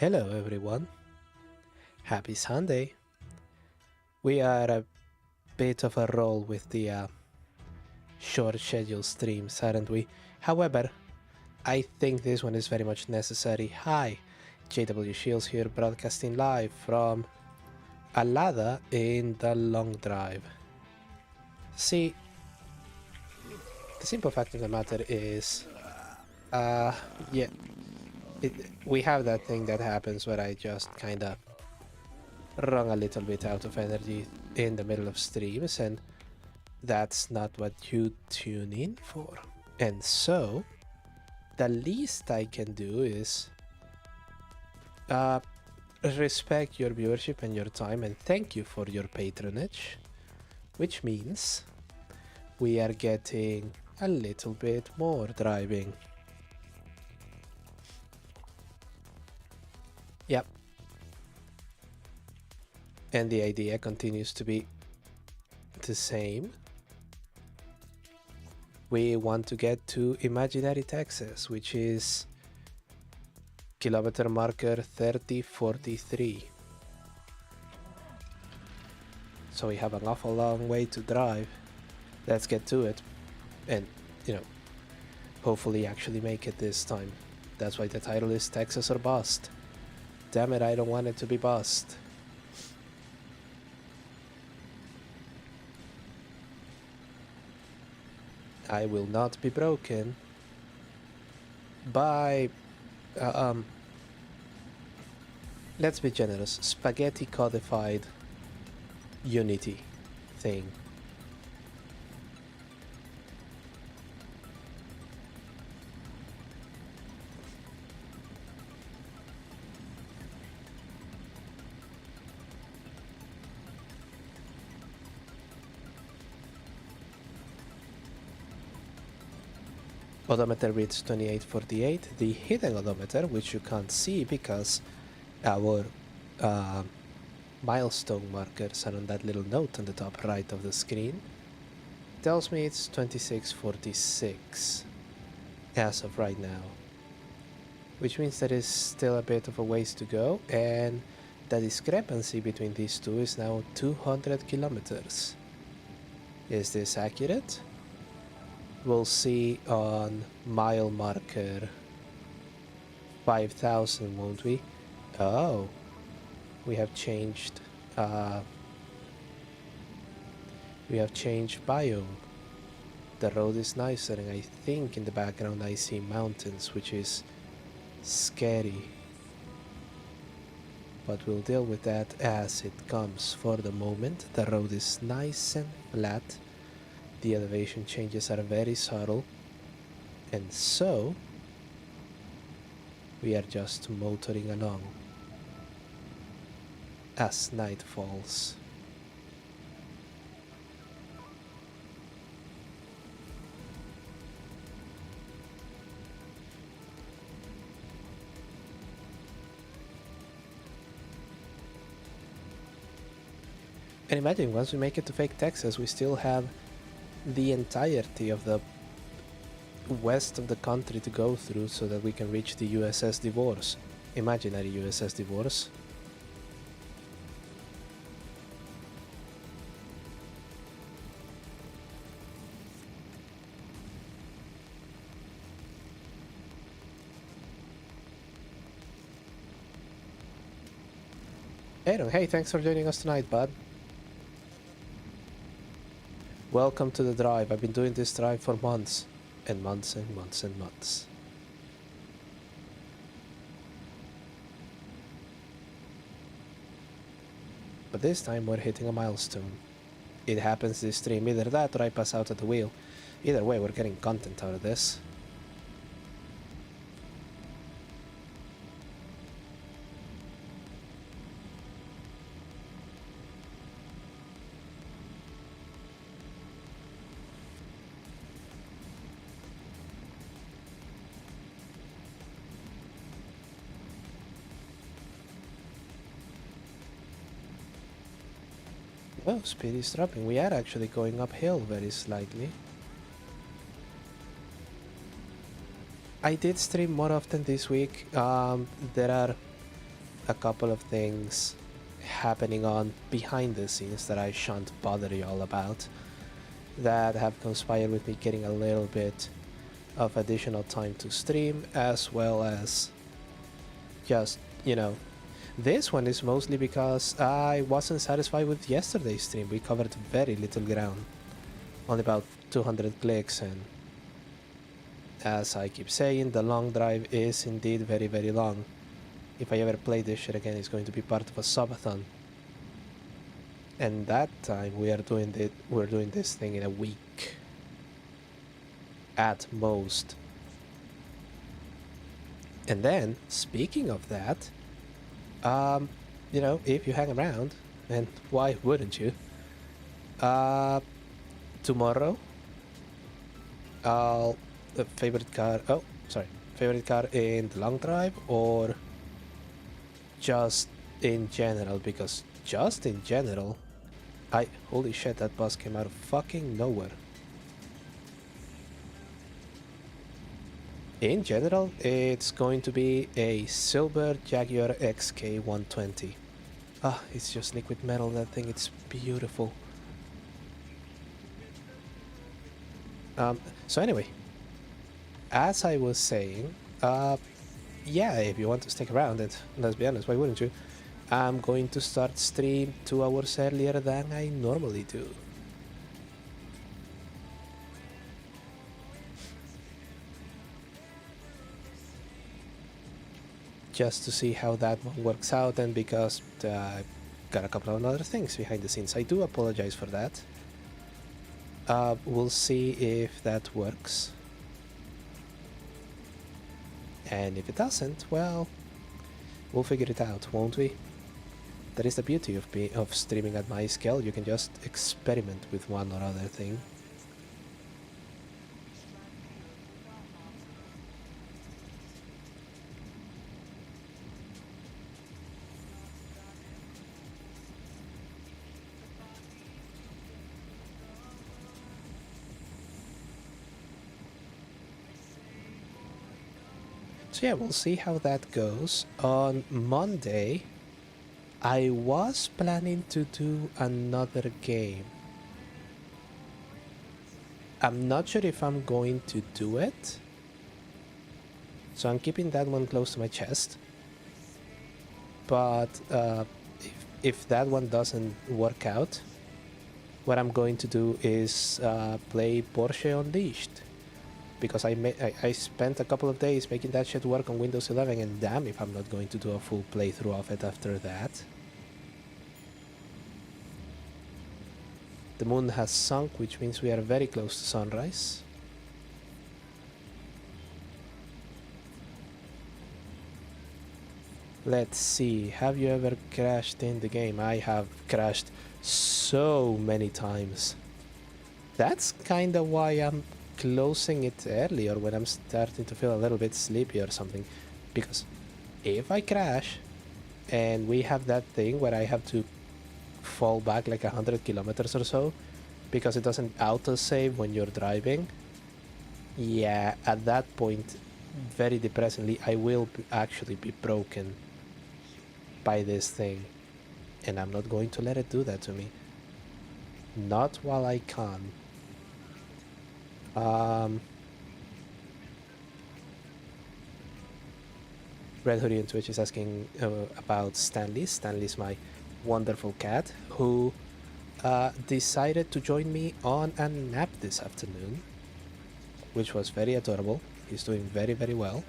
Hello everyone, happy Sunday. We are a bit of a roll with the short schedule streams, aren't we? However, I think this one is very much necessary. Hi, JW Shields here, broadcasting live from Alada in the long drive. See, the simple fact of the matter is, yeah, we have that thing that happens where I just kinda run a little bit out of energy in the middle of streams, and that's not what you tune in for. And so, the least I can do is respect your viewership and your time and thank you for your patronage, which means we are getting a little bit more driving. Yep. And the idea continues to be the same. We want to get to imaginary Texas, which is kilometer marker 3043. So we have an awful long way to drive. Let's get to it. And, hopefully actually make it this time. That's why the title is Texas or Bust. Damn it, I don't want it to be bust. I will not be broken by, let's be generous, spaghetti codified Unity thing. Odometer reads 2848. The hidden odometer, which you can't see because our milestone markers are on that little note on the top right of the screen, tells me it's 2646 as of right now, which means there is still a bit of a ways to go, and the discrepancy between these two is now 200 kilometers. Is this accurate? We'll see on mile marker 5000, won't we? Oh, we have changed biome. The road is nicer, and I think in the background I see mountains, which is scary. But we'll deal with that as it comes. For the moment, the road is nice and flat. The elevation changes are very subtle, and so we are just motoring along as night falls. And imagine, once we make it to fake Texas, we still have the entirety of the west of the country to go through so that we can reach the USS Divorce. Imaginary USS Divorce. Aaron, hey, thanks for joining us tonight, bud. Welcome to the drive. I've been doing this drive for months and months and months and months. But this time we're hitting a milestone. It happens this stream, either that or I pass out at the wheel. Either way, we're getting content out of this. Oh, speed is dropping. We are actually going uphill very slightly. I did stream more often this week. There are a couple of things happening on behind the scenes that I shan't bother you all about, that have conspired with me getting a little bit of additional time to stream, as well as just, this one is mostly because I wasn't satisfied with yesterday's stream. We covered very little ground, only about 200 clicks, and as I keep saying, the long drive is indeed very, very long. If I ever play this shit again, it's going to be part of a subathon. And that time we're doing this thing in a week. At most. And then, speaking of that, if you hang around, and why wouldn't you? Tomorrow, favorite car in the long drive, or just in general? Because just in general, holy shit, that bus came out of fucking nowhere. In general, it's going to be a silver Jaguar XK120. Ah, it's just liquid metal, that thing, it's beautiful. So anyway, as I was saying, yeah, if you want to stick around, and let's be honest, why wouldn't you? I'm going to start stream 2 hours earlier than I normally do. Just to see how that one works out, and because I've got a couple of other things behind the scenes. I do apologize for that. We'll see if that works. And if it doesn't, well, we'll figure it out, won't we? That is the beauty of streaming at my scale. You can just experiment with one or other thing. So yeah, we'll see how that goes. On Monday, I was planning to do another game. I'm not sure if I'm going to do it, so I'm keeping that one close to my chest. But if that one doesn't work out, what I'm going to do is play Porsche Unleashed. Because I spent a couple of days making that shit work on Windows 11, and damn if I'm not going to do a full playthrough of it after that. The moon has sunk, which means we are very close to sunrise. Let's see, have you ever crashed in the game? I have crashed so many times. That's kinda why I'm closing it earlier when I'm starting to feel a little bit sleepy or something. Because if I crash and we have that thing where I have to fall back like 100 kilometers or so because it doesn't autosave when you're driving, yeah, at that point, very depressingly, I will actually be broken by this thing, and I'm not going to let it do that to me. Not while I can. Red Hoodie on Twitch is asking about Stanley. Stanley's my wonderful cat who decided to join me on a nap this afternoon, which was very adorable. He's doing very, very well.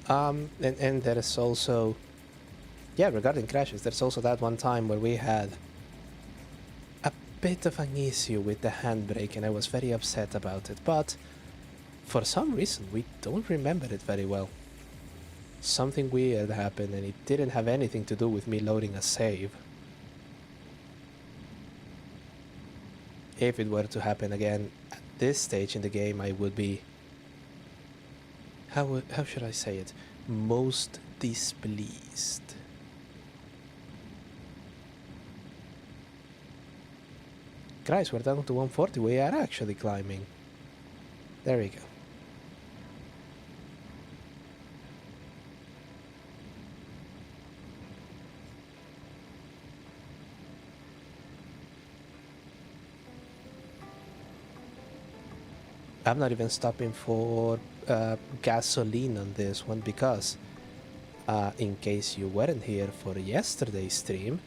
And there is also, yeah, regarding crashes, there's also that one time where we had a bit of an issue with the handbrake, and I was very upset about it, but for some reason we don't remember it very well. Something weird happened, and it didn't have anything to do with me loading a save. If it were to happen again at this stage in the game, I would be, how should I say it, most displeased. Christ, we're down to 140. We are actually climbing. There we go. I'm not even stopping for gasoline on this one because in case you weren't here for yesterday's stream,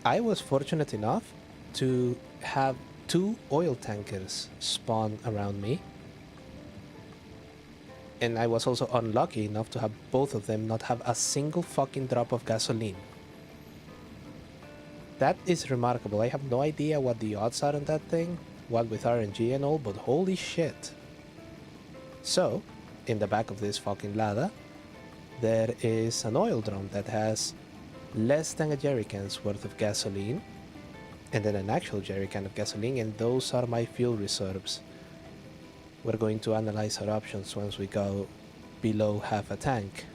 I was fortunate enough to have 2 oil tankers spawn around me. And I was also unlucky enough to have both of them not have a single fucking drop of gasoline. That is remarkable. I have no idea what the odds are on that thing, what with RNG and all, but holy shit. So, in the back of this fucking Lada, there is an oil drum that has less than a jerrycan's worth of gasoline, and then an actual jerrycan of gasoline, and those are my fuel reserves. We're going to analyze our options once we go below half a tank.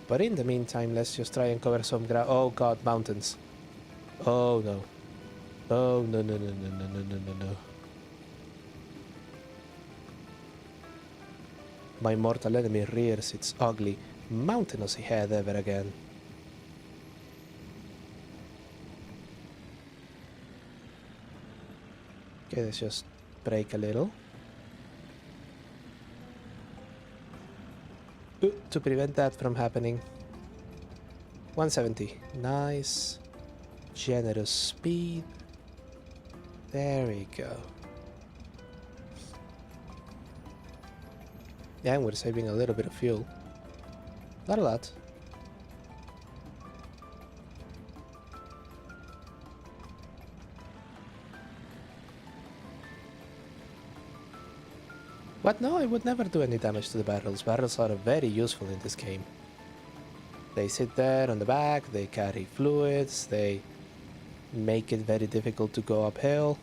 But in the meantime, let's just try and cover some ground. Oh god, mountains. Oh no. Oh no no no no no no no no no. My mortal enemy rears its ugly, mountainous head ever again. Okay, let's just brake a little. To prevent that from happening. 170. Nice. Generous speed. There we go. Yeah, and we're saving a little bit of fuel. Not a lot. But no, I would never do any damage to the barrels. Barrels are very useful in this game. They sit there on the back, they carry fluids, they make it very difficult to go uphill.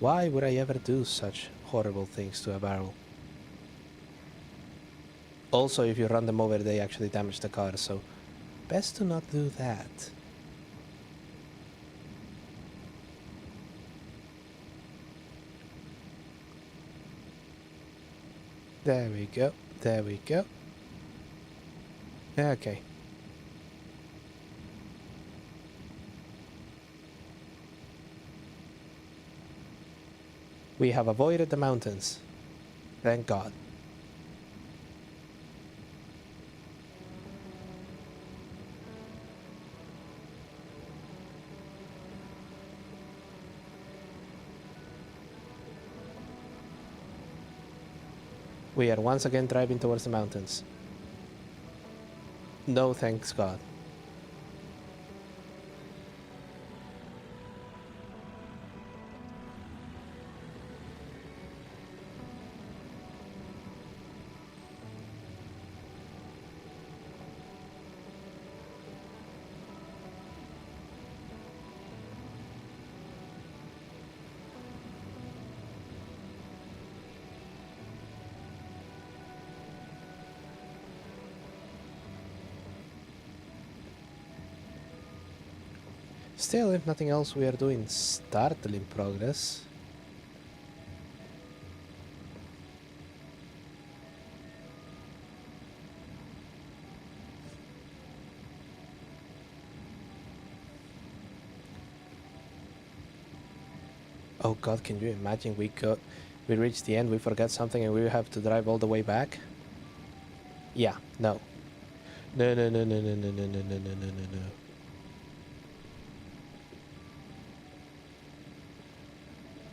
Why would I ever do such horrible things to a barrel? Also, if you run them over, they actually damage the car, so best to not do that. There we go, there we go. Okay. We have avoided the mountains. Thank God. We are once again driving towards the mountains. No, thanks God. Still, if nothing else, we are doing startling progress. Oh God, can you imagine we reach the end, we forget something and we have to drive all the way back? Yeah, no. No, no, no, no, no, no, no, no, no, no, no, no, no.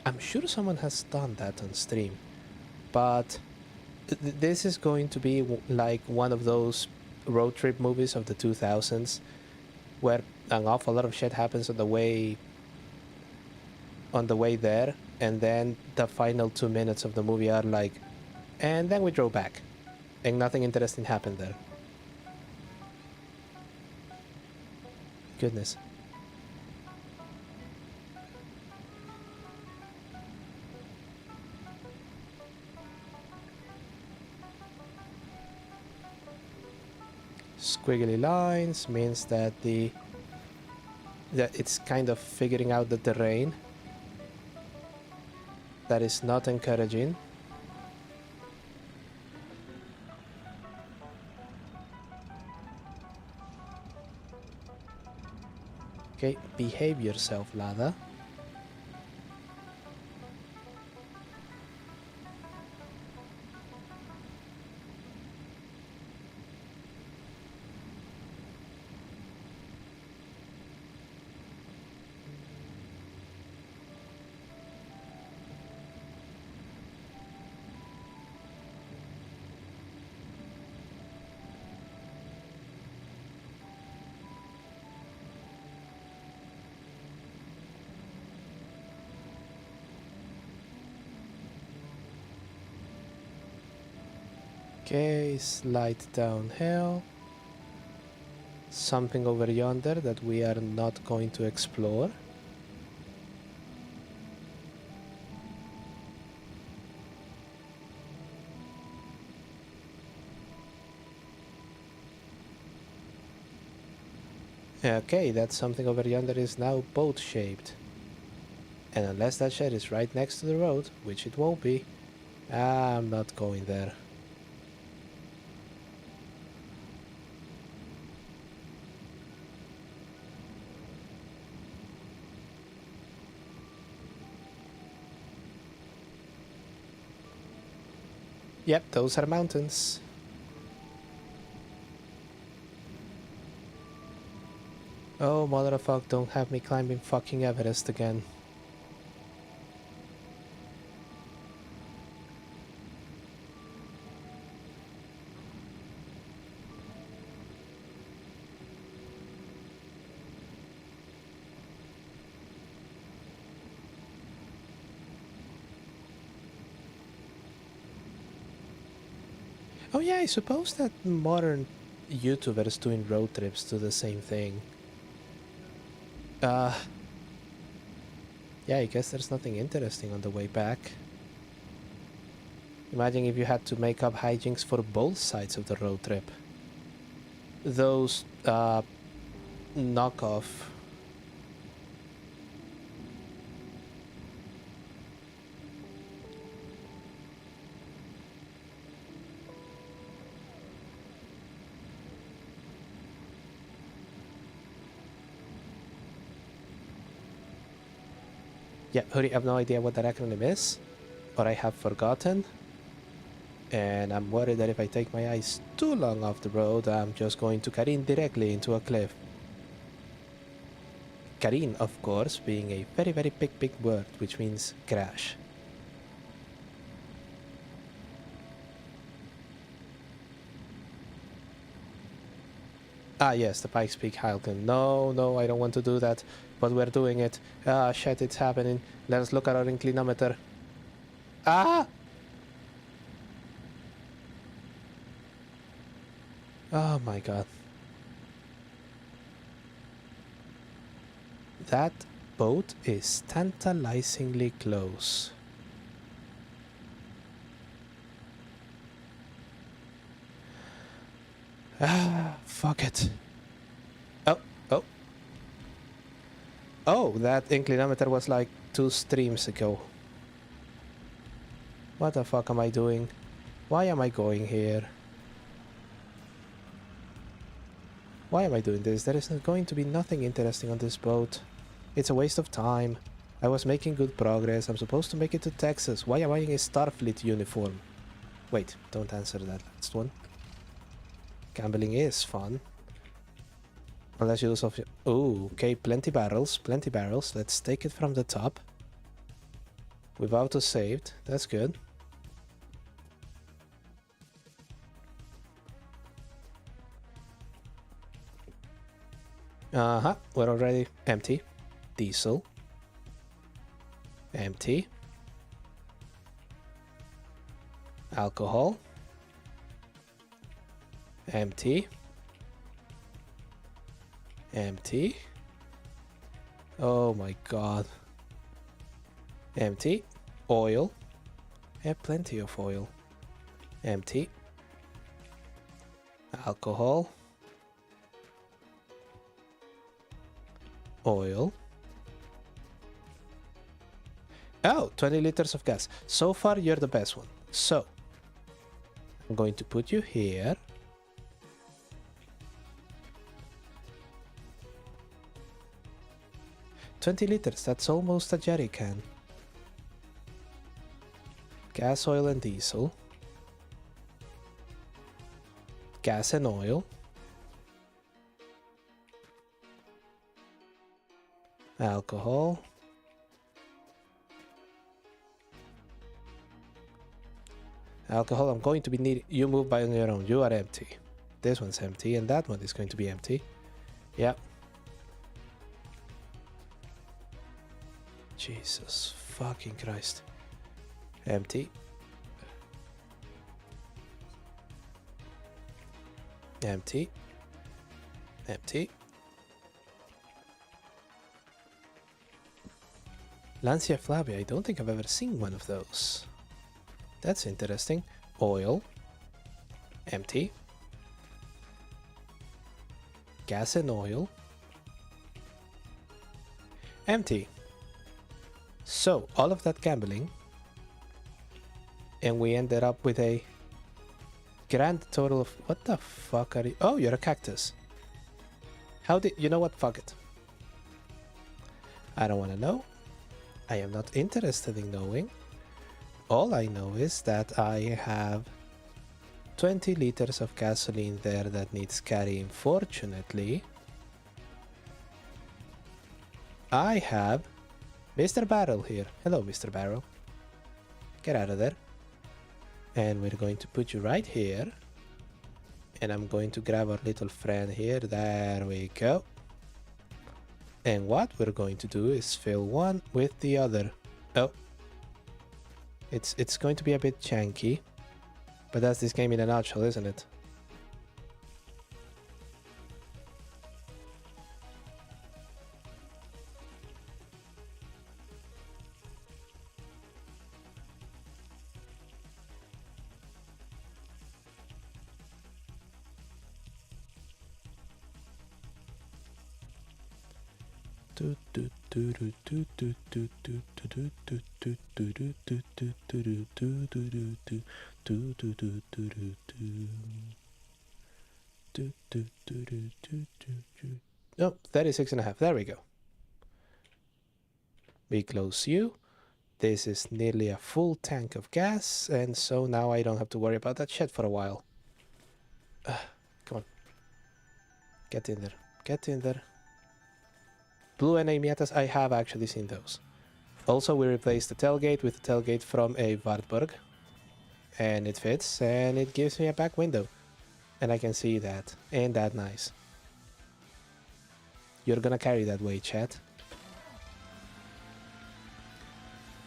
I'm sure someone has done that on stream, but this is going to be like one of those road trip movies of the 2000s where an awful lot of shit happens on the way there, and then the final 2 minutes of the movie are like, and then we drove back and nothing interesting happened there. Goodness. squiggly lines means that it's kind of figuring out the terrain. That is not encouraging. Okay, behave yourself, Lada. Okay, slide downhill. Something over yonder that we are not going to explore. Okay, that something over yonder is now boat-shaped. And unless that shed is right next to the road, which it won't be, I'm not going there. Yep, those are mountains. Oh, motherfucker, don't have me climbing fucking Everest again. Oh yeah, I suppose that modern YouTubers doing road trips do the same thing. Yeah, I guess there's nothing interesting on the way back. Imagine if you had to make up hijinks for both sides of the road trip. Those, knockoff. Yeah, Huri, I have no idea what that acronym is, or I have forgotten. And I'm worried that if I take my eyes too long off the road, I'm just going to careen directly into a cliff. Careen, of course, being a very, very big word, which means crash. Ah, yes, the Pikes Peak Highland. No, I don't want to do that, but we're doing it. Ah, shit, it's happening. Let's look at our inclinometer. Ah! Oh my god. That boat is tantalizingly close. Ah, fuck it. Oh. Oh, that inclinometer was like 2 streams ago. What the fuck am I doing? Why am I going here? Why am I doing this? There is going to be nothing interesting on this boat. It's a waste of time. I was making good progress. I'm supposed to make it to Texas. Why am I in a Starfleet uniform? Wait, don't answer that last one. Gambling is fun. Unless you do something... Oh, okay, plenty barrels. Let's take it from the top. We've auto-saved. That's good. Uh-huh, we're already empty. Diesel. Empty. Alcohol. Empty. Empty. Oh my god. Empty. Oil. I have plenty of oil. Empty. Alcohol. oil. Oh, 20 liters of gas. So far, you're the best one. So, I'm going to put you here. $20, that's almost a jerry can. Gas, oil, and diesel. Gas and oil. Alcohol. Alcohol, I'm going to be needing... You move by on your own. You are empty. This one's empty, and that one is going to be empty. Yeah. Jesus fucking Christ. Empty. Empty. Empty. Lancia Flavia, I don't think I've ever seen one of those. That's interesting. Oil. Empty. Gas and oil. Empty. So, all of that gambling, and we ended up with a grand total of... What the fuck are you... Oh, you're a cactus. How did... You know what? Fuck it. I don't want to know. I am not interested in knowing. All I know is that I have 20 liters of gasoline there that needs carrying. Fortunately, I have Mr. Barrel here. Hello, Mr. Barrel. Get out of there. And we're going to put you right here. And I'm going to grab our little friend here. There we go. And what we're going to do is fill one with the other. Oh. It's going to be a bit janky. But that's this game in a nutshell, isn't it? Oh, 36.5. There we go. We close you. This is nearly a full tank of gas, and so now I don't have to worry about that shit for a while. Come on. Get in there. Get in there. Blue NA Miatas, I have actually seen those. Also, we replaced the tailgate with the tailgate from a Wartburg. And it fits, and it gives me a back window. And I can see that. Ain't that nice? You're gonna carry that weight, chat.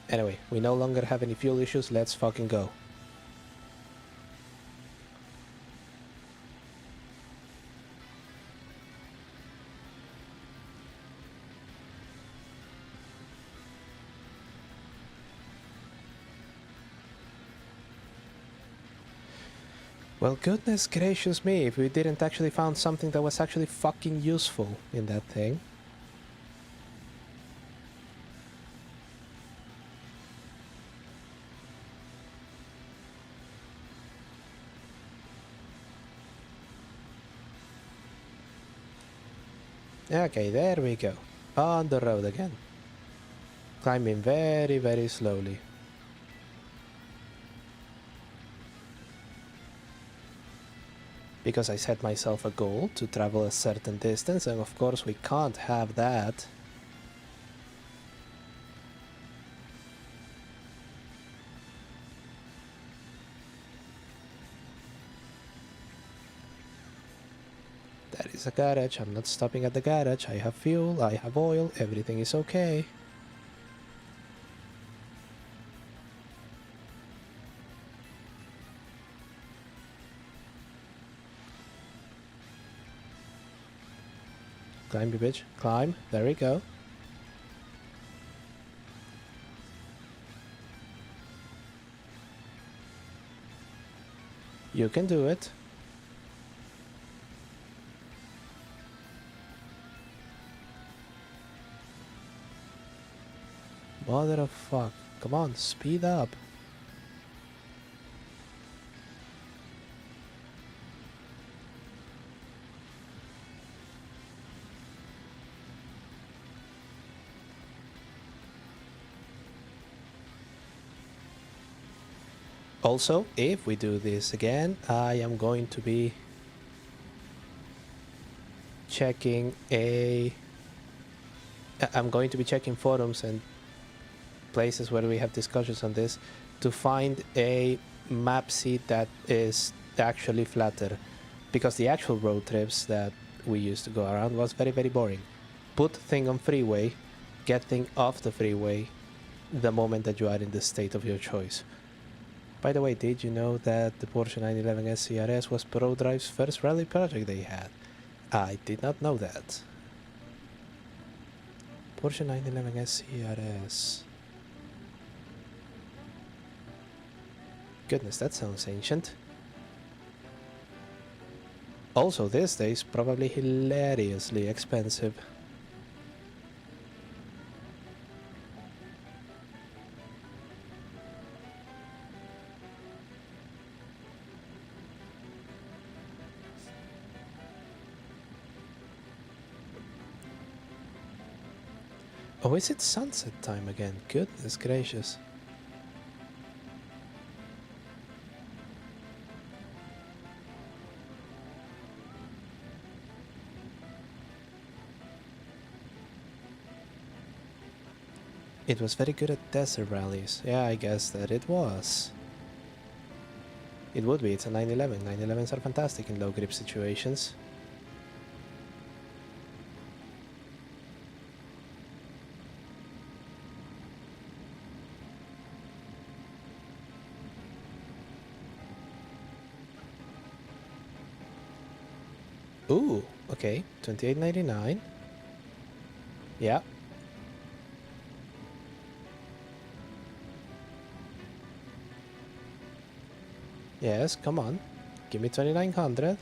Anyway, we no longer have any fuel issues, let's fucking go. Well, goodness gracious me, if we didn't actually found something that was actually fucking useful in that thing. Okay, there we go. On the road again. Climbing very, very slowly. Because I set myself a goal to travel a certain distance, and of course we can't have that. That is a garage. I'm not stopping at the garage. I have fuel, I have oil, everything is okay. Climb, you bitch. Climb. There we go. You can do it. Mother of fuck. Come on, speed up. Also, if we do this again, I am going to be checking I'm going to be checking forums and places where we have discussions on this to find a map seed that is actually flatter, because the actual road trips that we used to go around was very, very boring. Put thing on freeway, get thing off the freeway the moment that you are in the state of your choice. By the way, did you know that the Porsche 911 SCRS was ProDrive's first rally project they had? I did not know that. Porsche 911 SCRS. Goodness, that sounds ancient. Also, these days, probably hilariously expensive. Oh, is it sunset time again? Goodness gracious. It was very good at desert rallies. Yeah, I guess that it was. It would be, it's a 911. 911s are fantastic in low grip situations. Ooh, okay, 28.99. Yeah. Yes, come on. Give me 2900.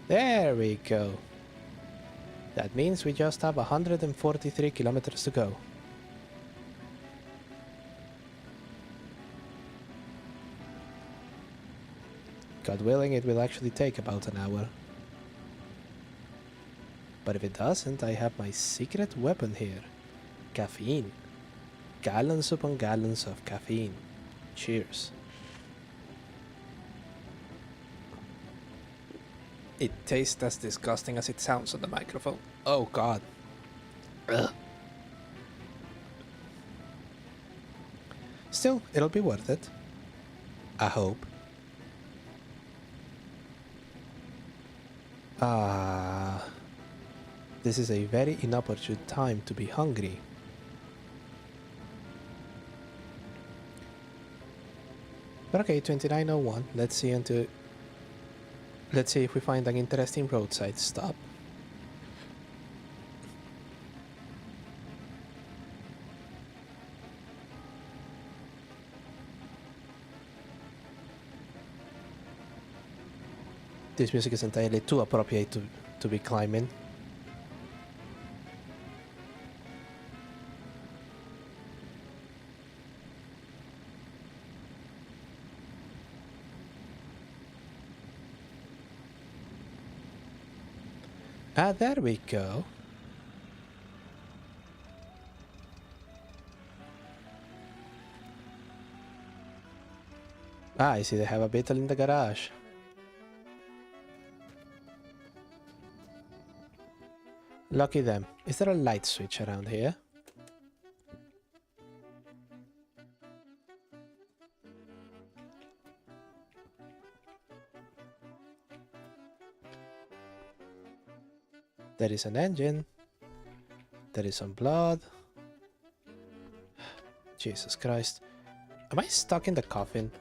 There we go. That means we just have 143 kilometers to go. God willing, it will actually take about an hour. But if it doesn't, I have my secret weapon here. Caffeine. Gallons upon gallons of caffeine. Cheers. It tastes as disgusting as it sounds on the microphone. Oh god. Ugh. Still, it'll be worth it. I hope. This is a very inopportune time to be hungry. But okay, 2901. Let's see if we find an interesting roadside stop. This music is entirely too appropriate to be climbing. Ah, there we go. Ah, I see they have a Beetle in the garage. Lucky them. Is there a light switch around here? There is an engine. There is some blood. Jesus Christ. Am I stuck in the coffin?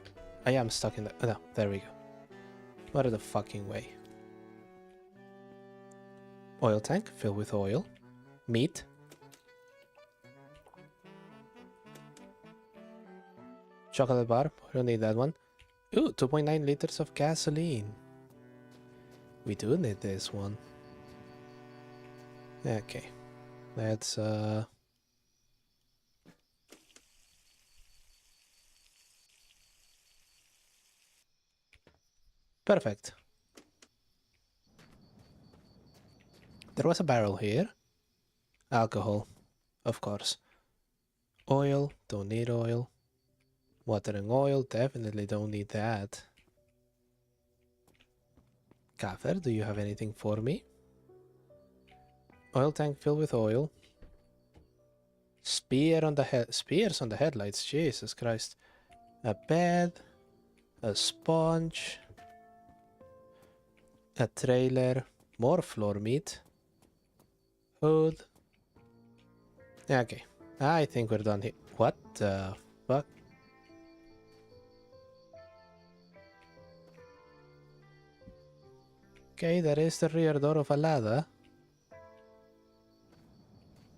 I am stuck in the... Oh, no, there we go. What the fucking way. Oil tank filled with oil. Meat. Chocolate bar. We don't need that one. Ooh, 2.9 liters of gasoline. We do need this one. Okay. Let's perfect. There was a barrel here. Alcohol, of course. Oil, don't need oil. Water and oil, definitely don't need that. Kafir, do you have anything for me? Oil tank filled with oil. Spears on the headlights, Jesus Christ. A bed, a sponge, a trailer, more floor meat, hood. Okay, I think we're done here. What the fuck? Okay, that is the rear door of a ladder.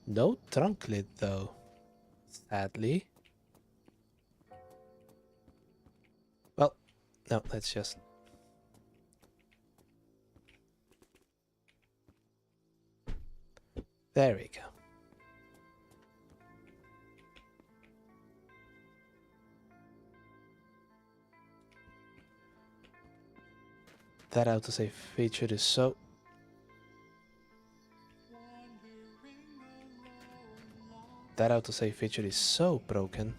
No trunk lid though, sadly. Well, no, let's just... There we go. That autosave feature is so... That autosave feature is so broken.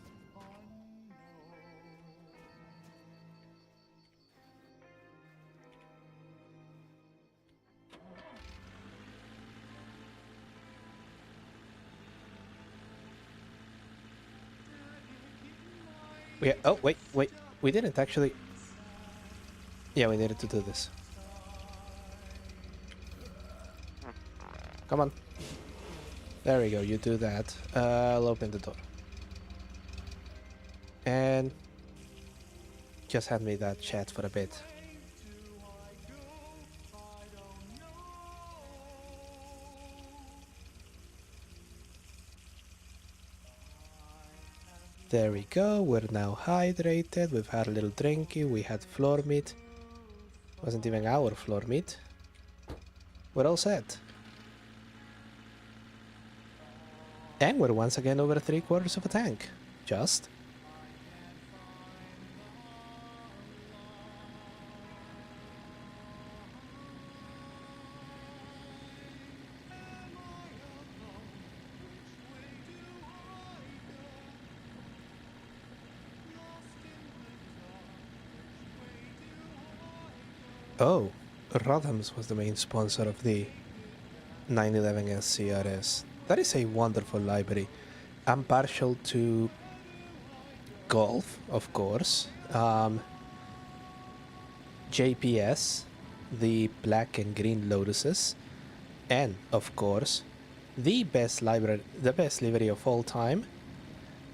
Oh, wait. We didn't actually... Yeah, we needed to do this. Come on. There we go, you do that. I'll open the door. And... just hand me that chat for a bit. There we go, we're now hydrated, we've had a little drinky, we had floor meat. Wasn't even our floor meat. We're all set. And we're once again over 3/4 of a tank. Just. Oh, Rodham's was the main sponsor of the 911 SCRS. That is a wonderful library. I'm partial to golf, of course. JPS, the black and green lotuses, and of course, the best livery of all time.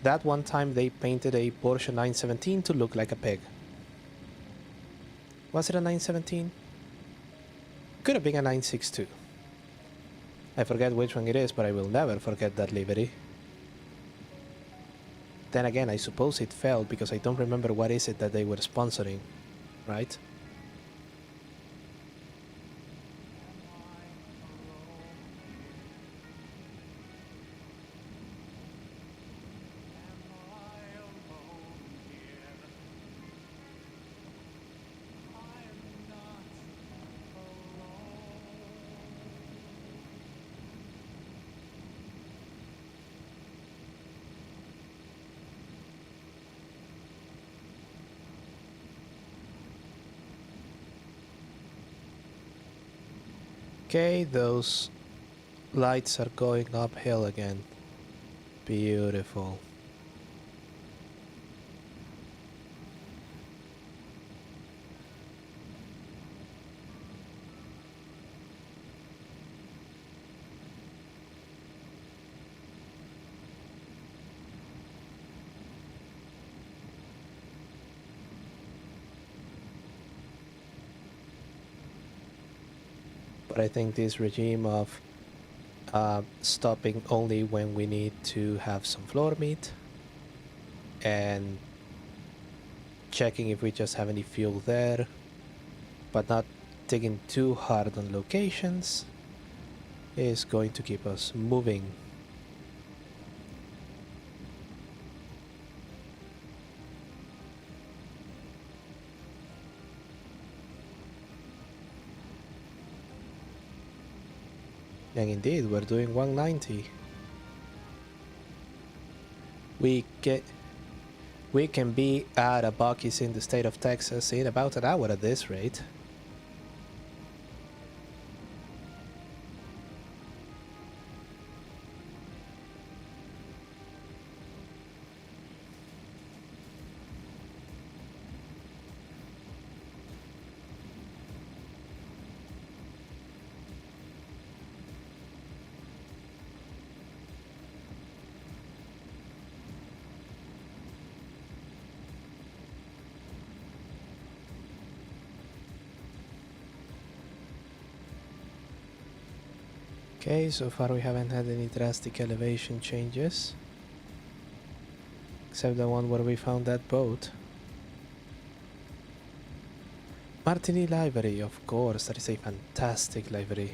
That one time they painted a Porsche 917 to look like a pig. Was it a 917? Could have been a 962. I forget which one it is, but I will never forget that livery. Then again, I suppose it failed because I don't remember what is it that they were sponsoring, right? Okay, those lights are going uphill again. Beautiful. But I think this regime of stopping only when we need to have some floor meat and checking if we just have any fuel there, but not digging too hard on locations, is going to keep us moving. And indeed, we're doing 190. We can be at a Buc-ee's in the state of Texas in about an hour at this rate. Okay, so far we haven't had any drastic elevation changes. Except the one where we found that boat. Martini livery, of course, that is a fantastic livery.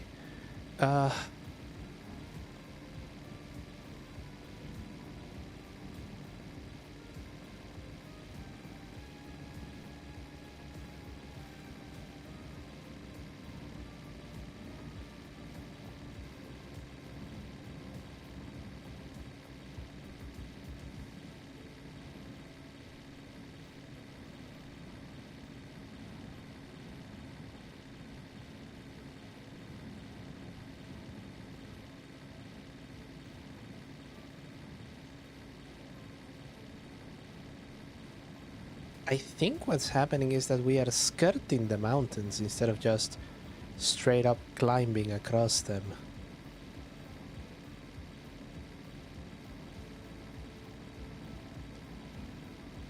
I think what's happening is that we are skirting the mountains instead of just straight up climbing across them.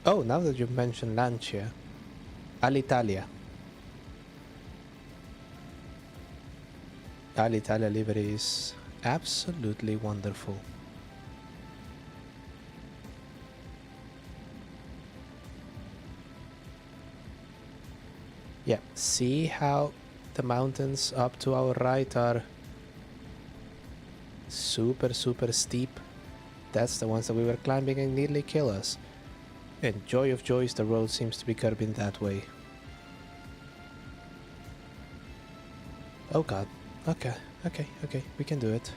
Oh, now that you've mentioned Lancia, Alitalia. Alitalia livery is absolutely wonderful. Yeah, see how the mountains up to our right are super steep? That's the ones that we were climbing and nearly kill us. And joy of joys, the road seems to be curving that way. Oh god. Okay, we can do it.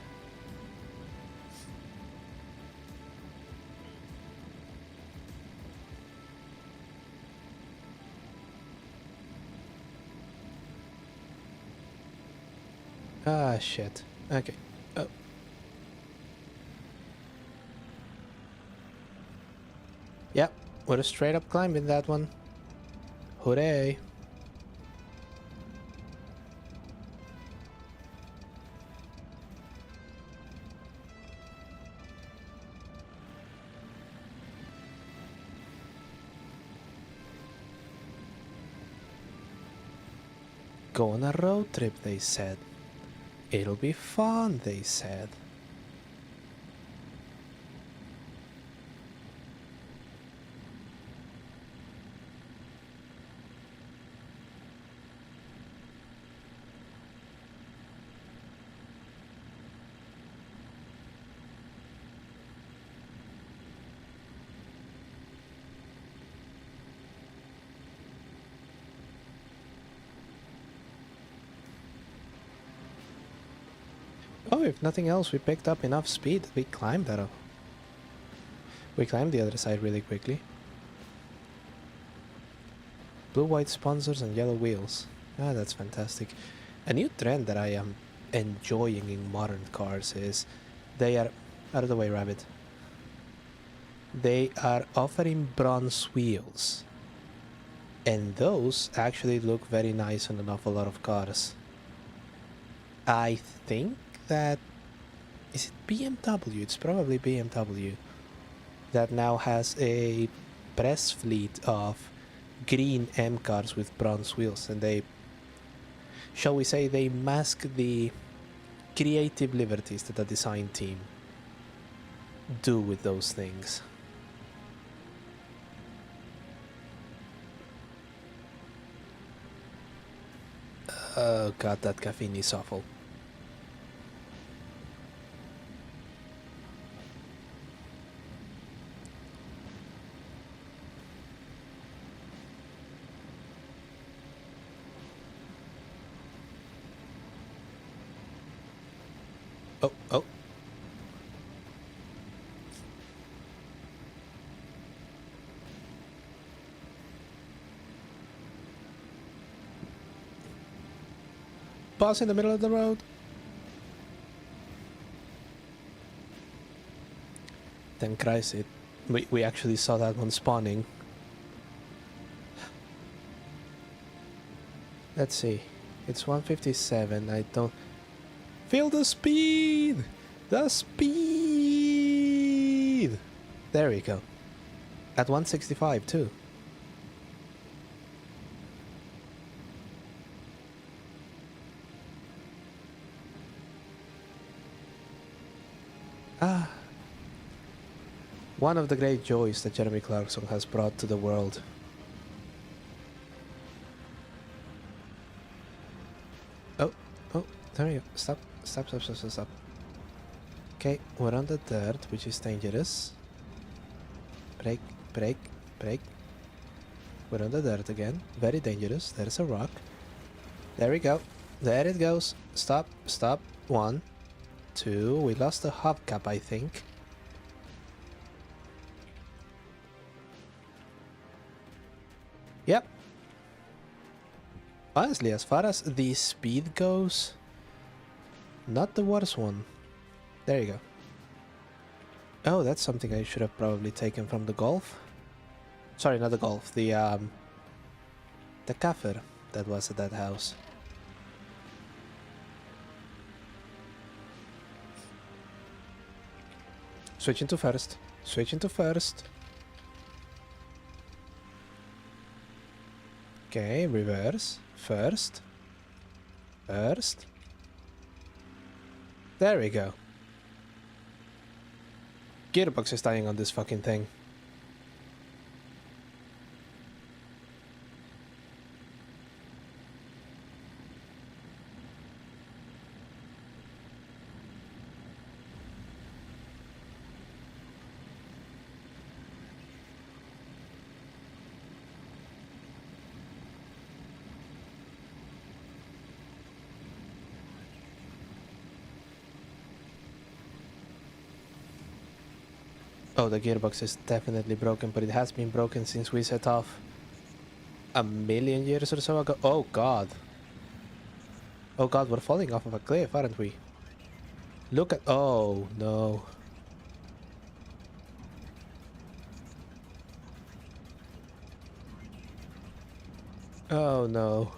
Ah, shit. Okay. Oh. Yep, we're straight up climbing that one. Hooray. Go on a road trip, they said. It'll be fun, they said. Oh, if nothing else, we picked up enough speed that we climbed that up. We climbed the other side really quickly. Blue-white sponsors and yellow wheels. Ah, that's fantastic. A new trend that I am enjoying in modern cars is they are... Out of the way, rabbit. They are offering bronze wheels. And those actually look very nice on an awful lot of cars. I think that... Is it BMW? It's probably BMW. That now has a press fleet of green M cars with bronze wheels, and they, shall we say, they mask the creative liberties that the design team do with those things. Oh god, that caffeine is awful. Oh, oh. Pause in the middle of the road. Then Christ, we actually saw that one spawning. Let's see. It's 157. I don't feel the speed. The speed. There we go. At 165 too. Ah. One of the great joys that Jeremy Clarkson has brought to the world. Oh, oh, there we go. Stop, stop, stop, stop, stop, stop. Okay, we're on the dirt, which is dangerous. Brake, brake, brake. We're on the dirt again. Very dangerous. There's a rock. There we go. There it goes. Stop, stop. 1, 2. We lost the hubcap, I think. Yep. Honestly, as far as the speed goes, not the worst one. There you go. Oh, that's something I should have probably taken from the Golf. Sorry, not the Golf. The kafir that was at that house. Switching to first. Switching to first. Okay, reverse. First. First. There we go. Gearbox is dying on this fucking thing. Oh, the gearbox is definitely broken, but it has been broken since we set off a million years or so ago. Oh god. Oh god, we're falling off of a cliff, aren't we? Look at... Oh, no. Oh, no.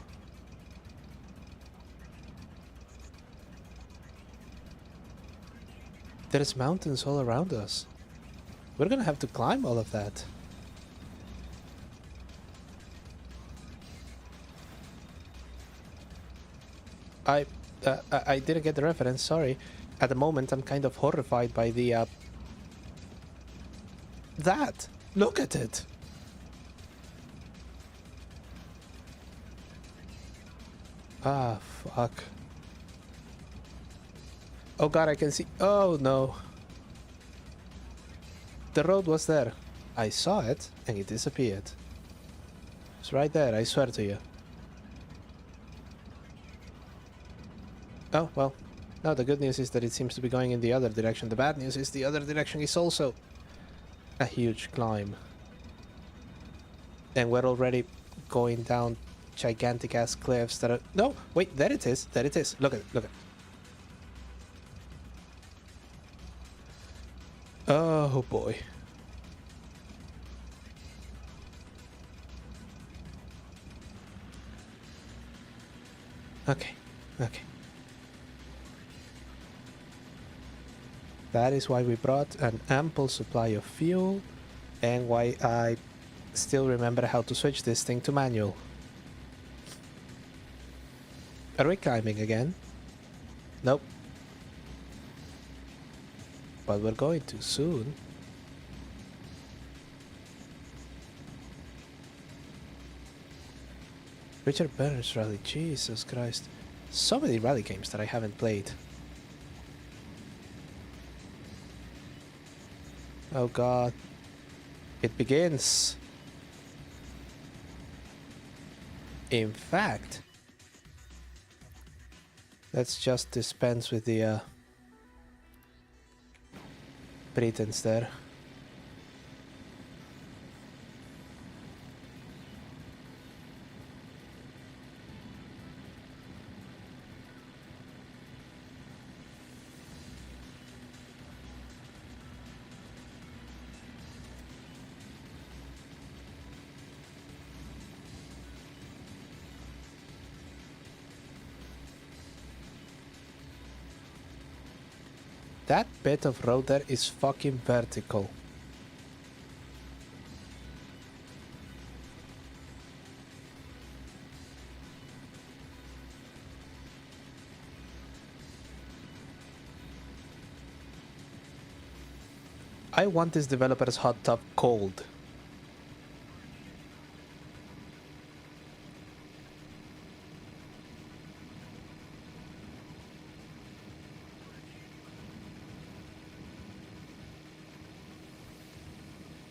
There's mountains all around us. We're gonna have to climb all of that. I didn't get the reference, sorry. At the moment, I'm kind of horrified by the, that! Look at it! Ah, fuck. Oh god, I can see... Oh, no. The road was there. I saw it, and it disappeared. It's right there, I swear to you. Oh, well. No, the good news is that it seems to be going in the other direction. The bad news is the other direction is also a huge climb. And we're already going down gigantic ass cliffs that are... No, wait, there it is. There it is. Look at it, look at it. Oh boy. Okay, okay. That is why we brought an ample supply of fuel, and why I still remember how to switch this thing to manual. Are we climbing again? Nope. But we're going to soon. Richard Burns rally, Jesus Christ. So many rally games that I haven't played. Oh god. It begins. In fact, let's just dispense with the pretense there. That bit of road there is fucking vertical. I want this developer's hot tub cold.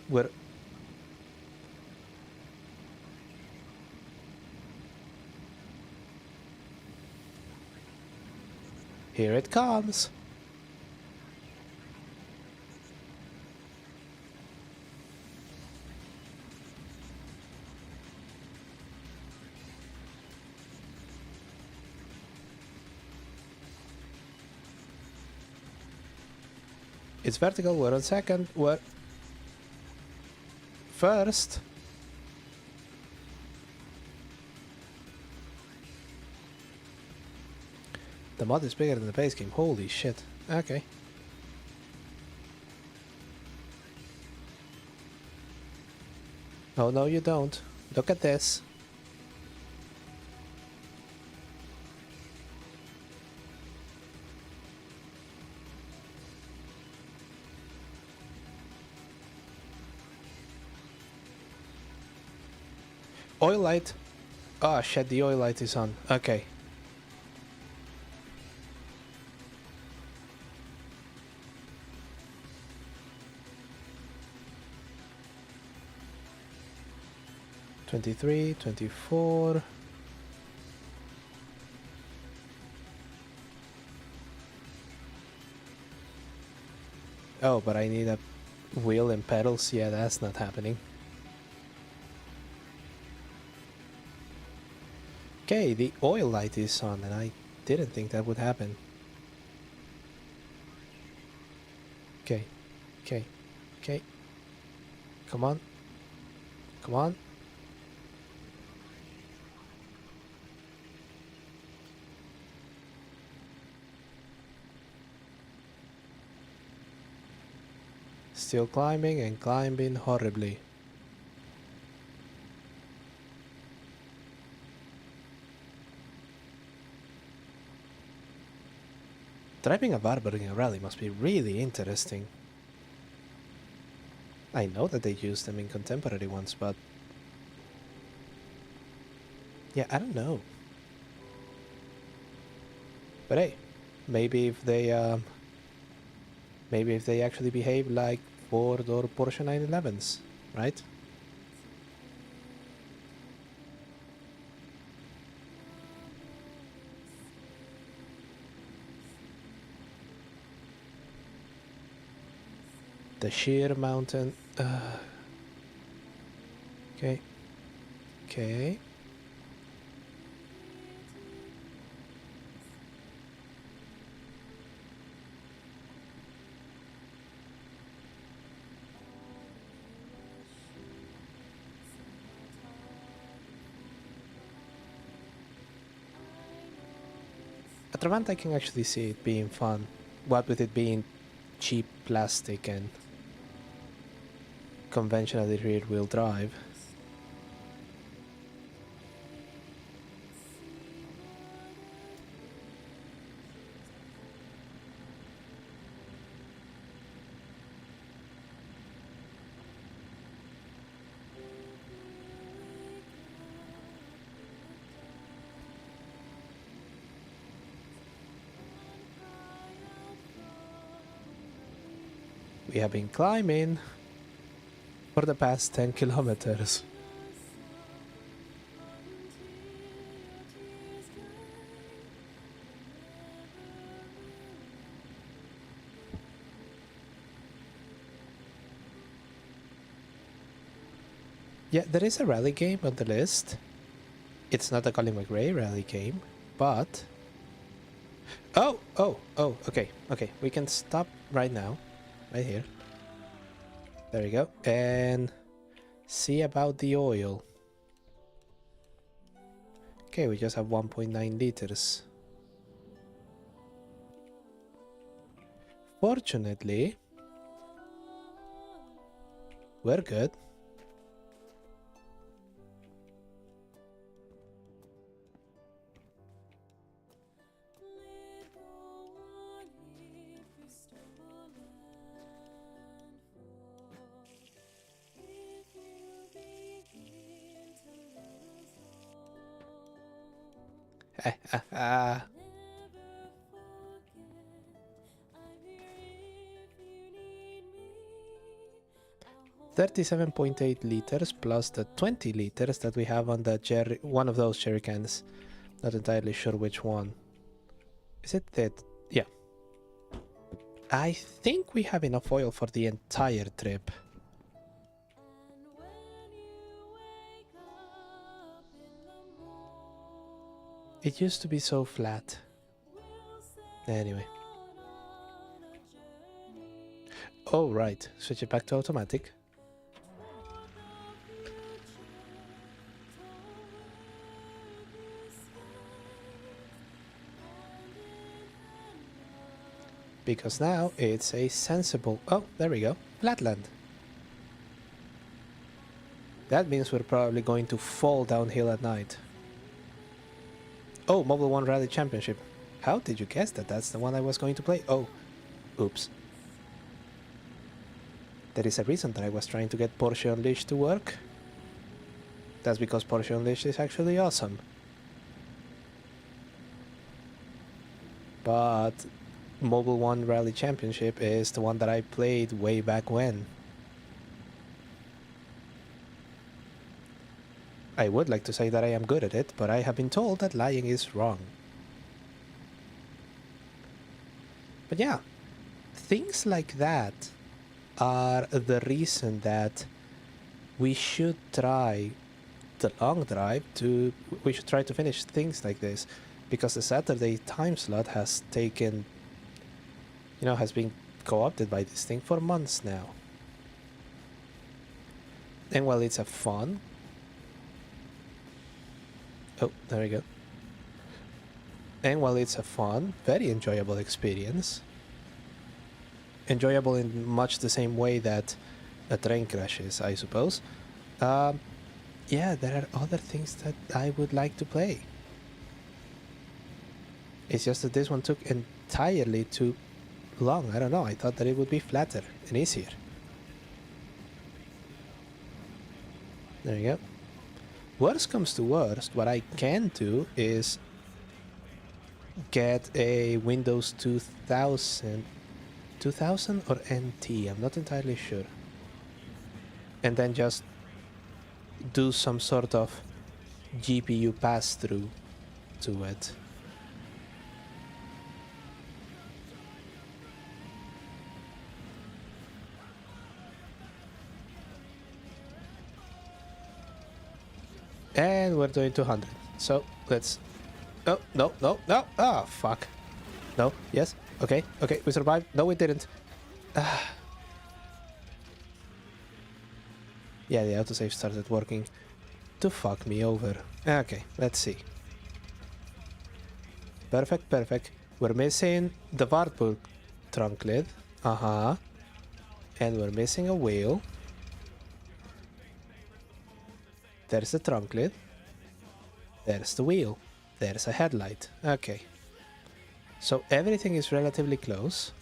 Where here it comes. It's vertical. We're on second. We're first. The mod is bigger than the base game. Holy shit. Okay. Oh, no, you don't. Look at this. Oil light. Oh shit, the oil light is on. Okay. $23, $24. Oh, but I need a wheel and pedals. Yeah, that's not happening. Okay, the oil light is on, and I didn't think that would happen. Okay, okay, okay. Come on. Come on. Still climbing and climbing horribly. Driving a barber in a rally must be really interesting. I know that they use them in contemporary ones, but yeah, I don't know. But hey, maybe if they actually behave like Ford or Porsche 911s, right? The sheer mountain. Okay. Okay. At Ravant I can actually see it being fun. What with it being cheap plastic and conventionally rear-wheel drive. We have been climbing for the past 10 kilometers. Yeah, there is a rally game on the list. It's not a Colin McRae rally game, but... Oh, okay. We can stop right now. Right here. There we go. And see about the oil. Okay, we just have 1.9 liters. Fortunately, we're good. Ha ha ha. 37.8 liters plus the 20 liters that we have on the jerry, one of those jerry cans. Not entirely sure which one. Is it that? Yeah. I think we have enough oil for the entire trip. It used to be so flat. Anyway. Oh, right. Switch it back to automatic. Because now it's a sensible... Oh, there we go. Flatland. That means we're probably going to fall downhill at night. Oh, Mobile One Rally Championship. How did you guess that that's the one I was going to play? Oh, oops. There is a reason that I was trying to get Porsche Unleashed to work. That's because Porsche Unleashed is actually awesome. But Mobile One Rally Championship is the one that I played way back when. I would like to say that I am good at it, but I have been told that lying is wrong. But yeah, things like that are the reason that we should try the long drive we should try to finish things like this, because the Saturday time slot has taken, has been co-opted by this thing for months now. And while it's a fun... Oh, there we go. And while it's a fun, very enjoyable experience, enjoyable in much the same way that a train crash is, I suppose, yeah, there are other things that I would like to play. It's just that this one took entirely too long. I don't know, I thought that it would be flatter and easier. There you go. Worst comes to worst, what I can do is get a Windows 2000 or NT, I'm not entirely sure, and then just do some sort of GPU pass-through to it. And we're doing 200, so let's... Oh, no, ah, fuck. No, yes, okay, we survived. No, we didn't. Yeah, the autosave started working to fuck me over. Okay, let's see. Perfect. We're missing the Wartburg trunk lid. And we're missing a wheel. There's the trunk lid. There's the wheel. There's a headlight. Okay. So everything is relatively close.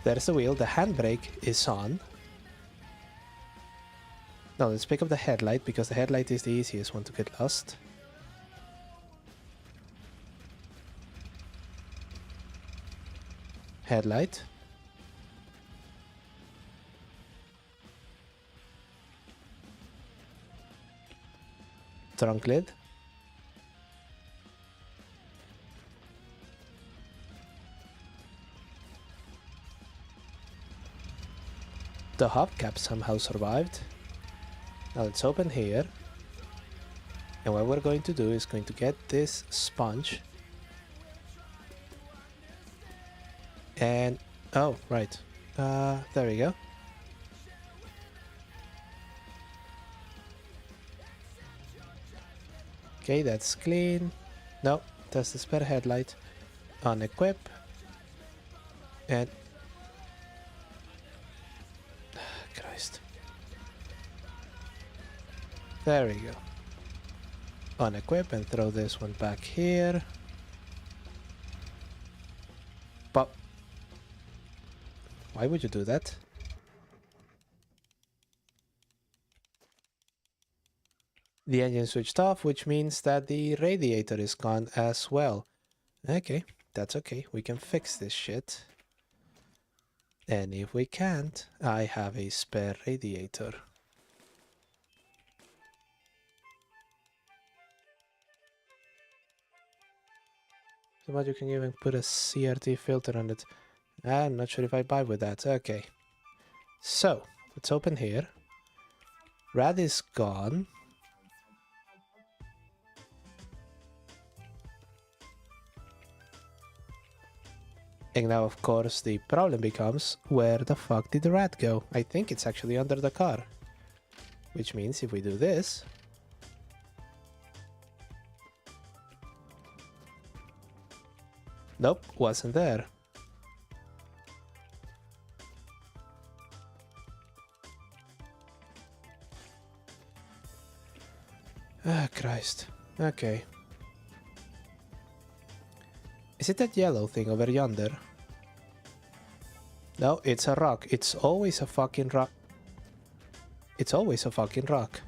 There's the wheel. The handbrake is on. Now let's pick up the headlight, because the headlight is the easiest one to get lost. Headlight. Trunk lid. The hubcap somehow survived. Now let's open here. And what we're going to do is going to get this sponge. And, oh, right. There we go. Okay, that's clean. No, that's the spare headlight. Unequip. And... Christ. There we go. Unequip and throw this one back here. But... Why would you do that? The engine switched off, which means that the radiator is gone as well. Okay, that's okay. We can fix this shit. And if we can't, I have a spare radiator. But you can even put a CRT filter on it. I'm not sure if I buy with that. Okay. So, let's open here. Rad is gone. And now, of course, the problem becomes, where the fuck did the rat go? I think it's actually under the car. Which means if we do this... Nope, wasn't there. Ah, Christ. Okay. Is it that yellow thing over yonder? No, it's a rock. It's always a fucking rock. It's always a fucking rock.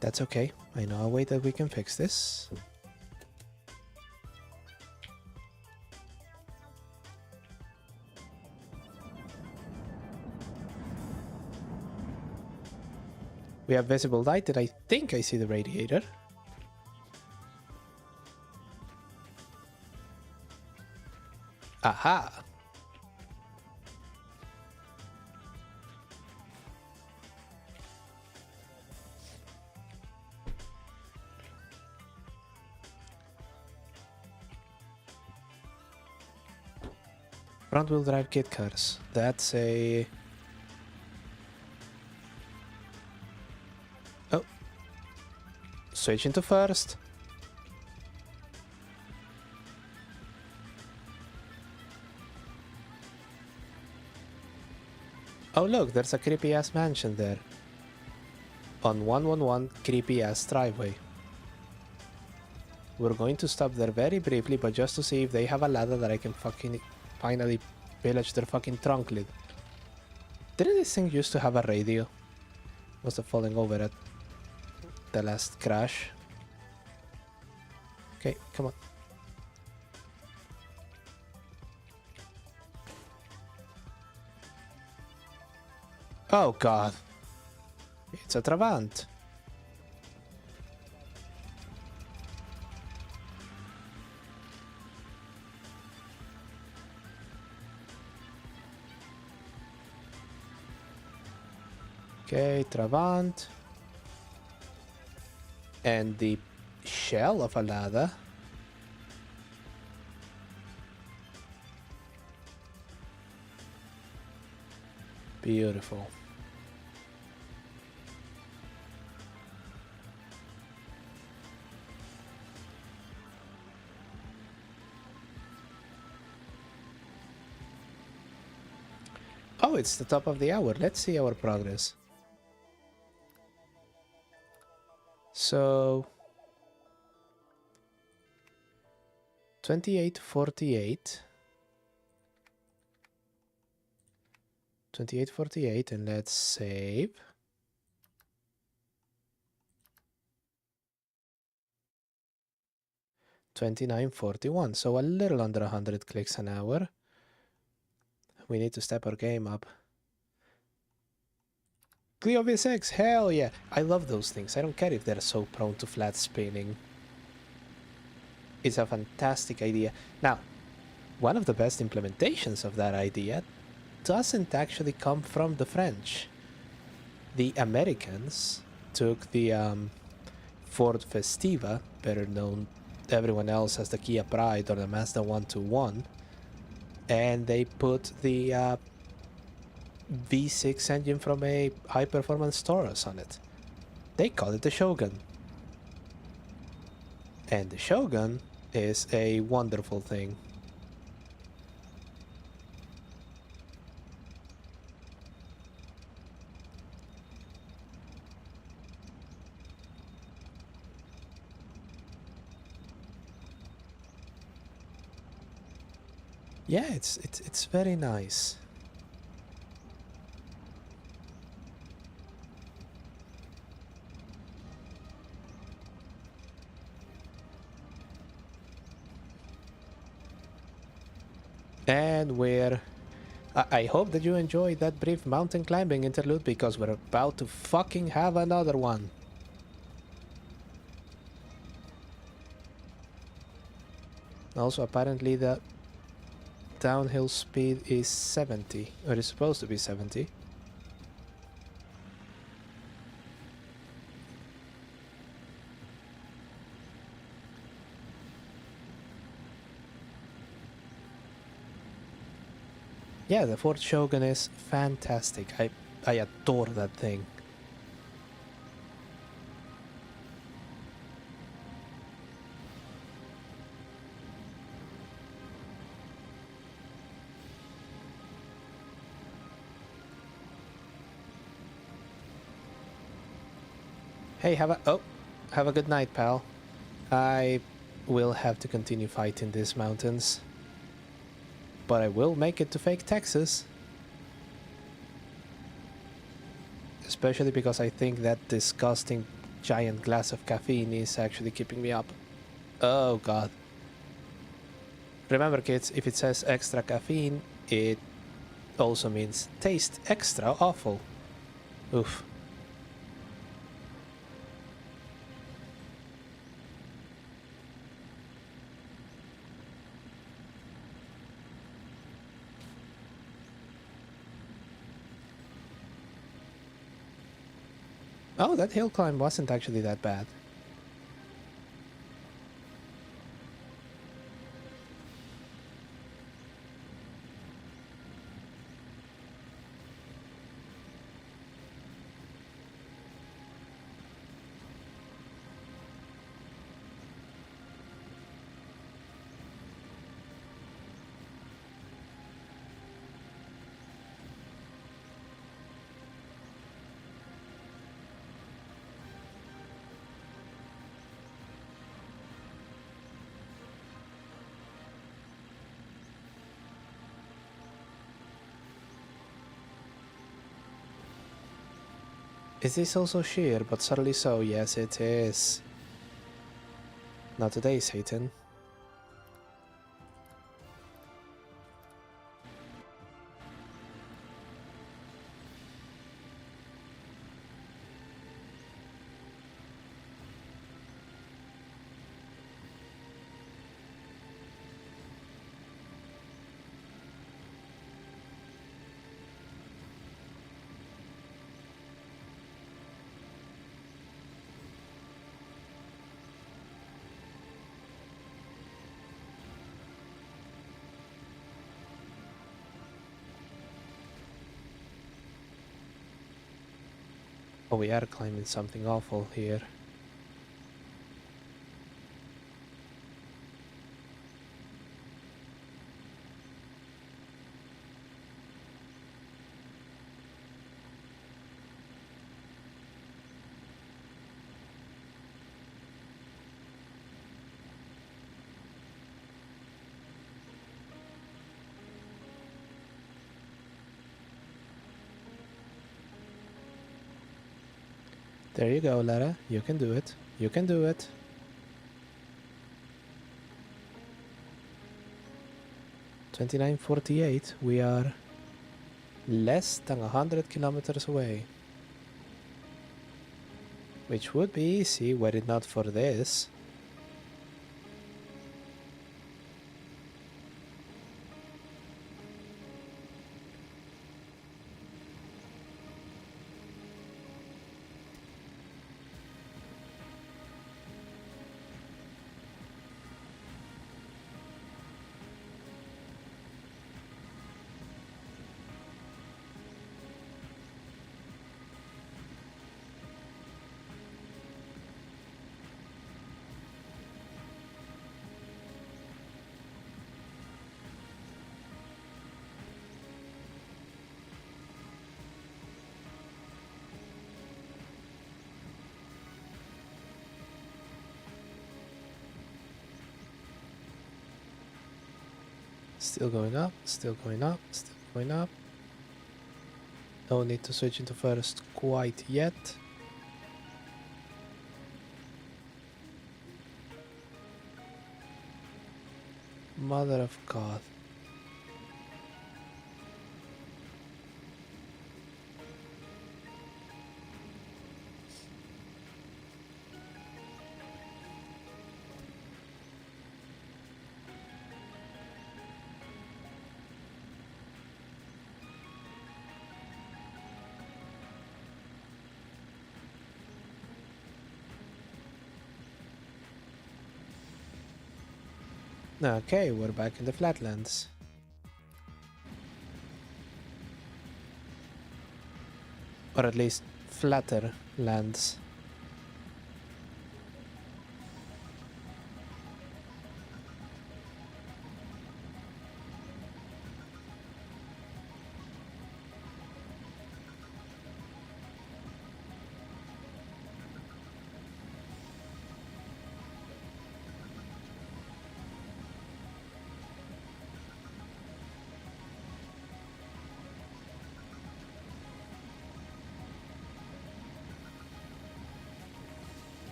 That's okay. I know a way that we can fix this. We have visible light, and I think I see the radiator. Aha! Front-wheel drive kit cars. That's a... Oh. Switch into first. Oh look, there's a creepy ass mansion there. On 111 creepy ass driveway. We're going to stop there very briefly, but just to see if they have a ladder that I can fucking finally pillage their fucking trunk lid. Didn't this thing used to have a radio? Must have fallen over at the last crash. Okay, come on. Oh god. It's a Trabant. Okay, Trabant. And the shell of a ladder. Beautiful. Oh, it's the top of the hour. Let's see our progress. So 28:48. 28:48, and let's save. $29.41, so a little under 100 clicks an hour. We need to step our game up. Clio V6, hell yeah! I love those things. I don't care if they're so prone to flat spinning. It's a fantastic idea. Now, one of the best implementations of that idea doesn't actually come from the French. The Americans took the Ford Festiva, better known to everyone else as the Kia Pride or the Mazda 121, and they put the V6 engine from a high-performance Taurus on it. They call it the Shogun. And the Shogun is a wonderful thing. Yeah, it's very nice. And I hope that you enjoyed that brief mountain climbing interlude, because we're about to fucking have another one. Also, apparently the downhill speed is 70, or is supposed to be 70. Yeah, the Ford Shogun is fantastic. I adore that thing. Hey, have a good night, pal. I will have to continue fighting these mountains, but I will make it to fake Texas. Especially because I think that disgusting giant glass of caffeine is actually keeping me up. Oh god. Remember, kids, if it says extra caffeine, it also means taste extra awful. Oof. Oh, that hill climb wasn't actually that bad. Is this also sheer, but subtly so? Yes, it is. Not today, Satan. Oh, we are climbing something awful here. There you go, Lara. You can do it. You can do it. $29.48. We are less than 100 kilometers away. Which would be easy were it not for this. Still going up, still going up, still going up. No need to switch into first quite yet. Mother of God. Okay, we're back in the flatlands. Or at least flatter lands.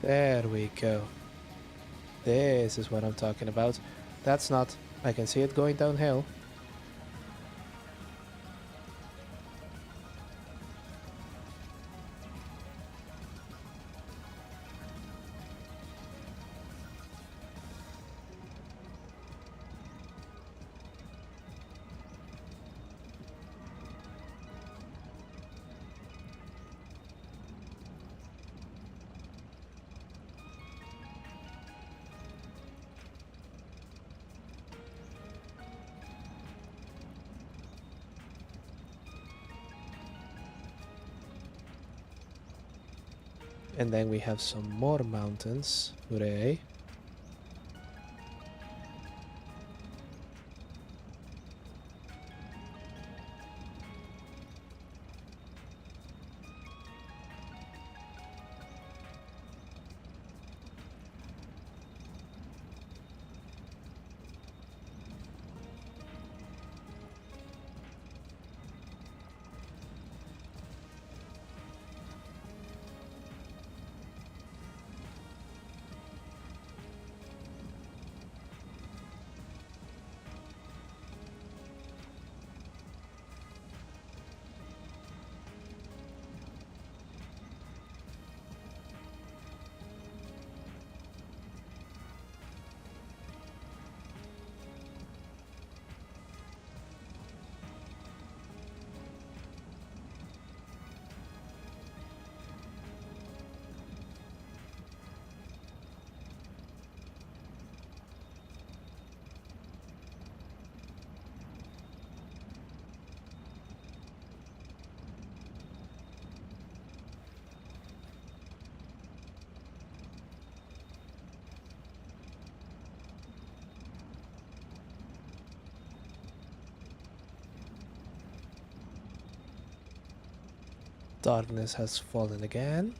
There we go. This is what I'm talking about. That's not. I can see it going downhill. And then we have some more mountains. Hooray. Darkness has fallen again.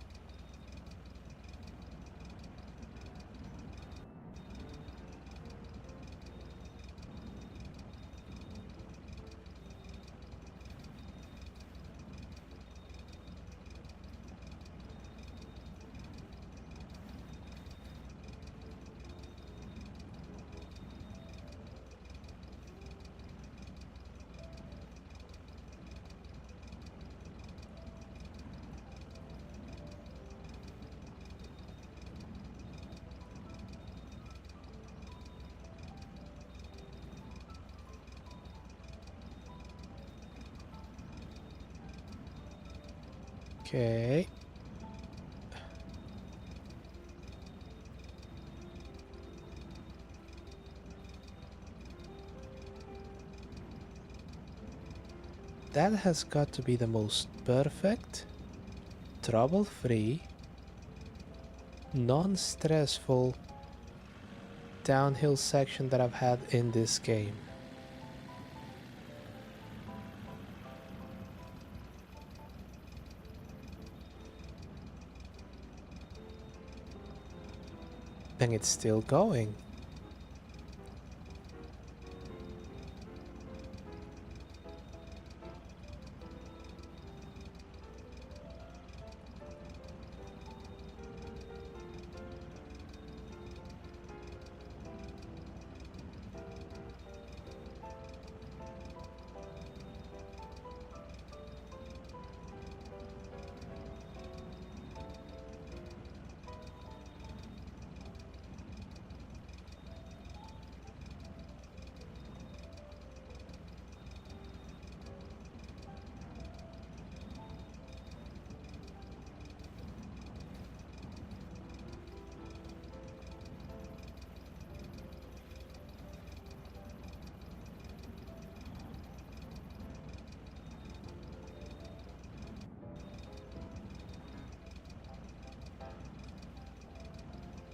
Okay. That has got to be the most perfect, trouble-free, non-stressful downhill section that I've had in this game. And it's still going.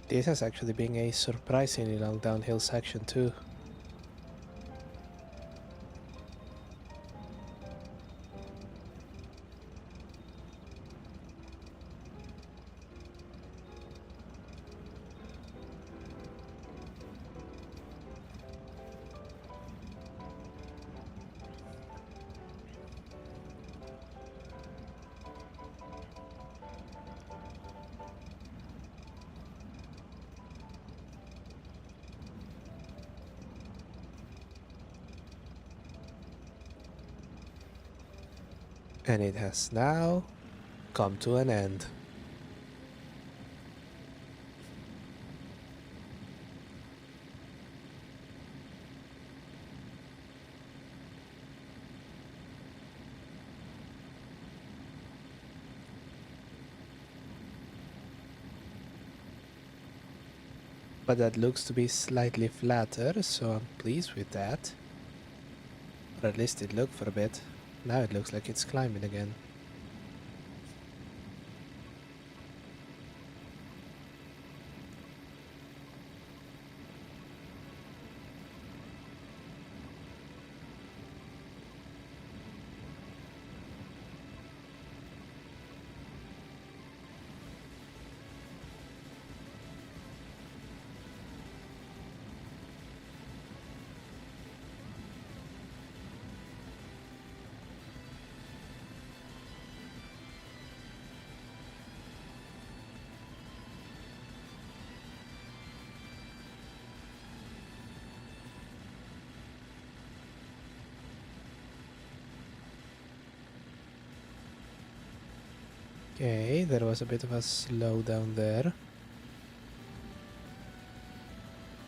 This has actually been a surprisingly long downhill section too. And it has now come to an end. But that looks to be slightly flatter, so I'm pleased with that. Or at least it looked for a bit. Now it looks like it's climbing again. Okay, there was a bit of a slowdown there.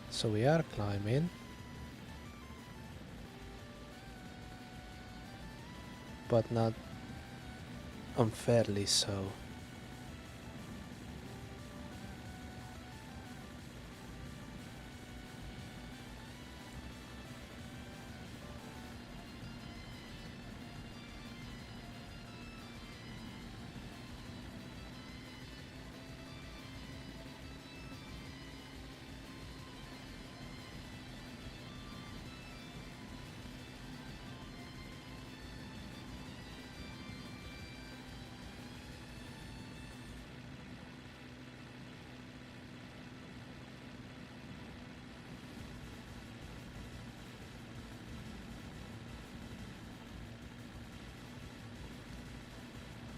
So we are climbing. But not unfairly so.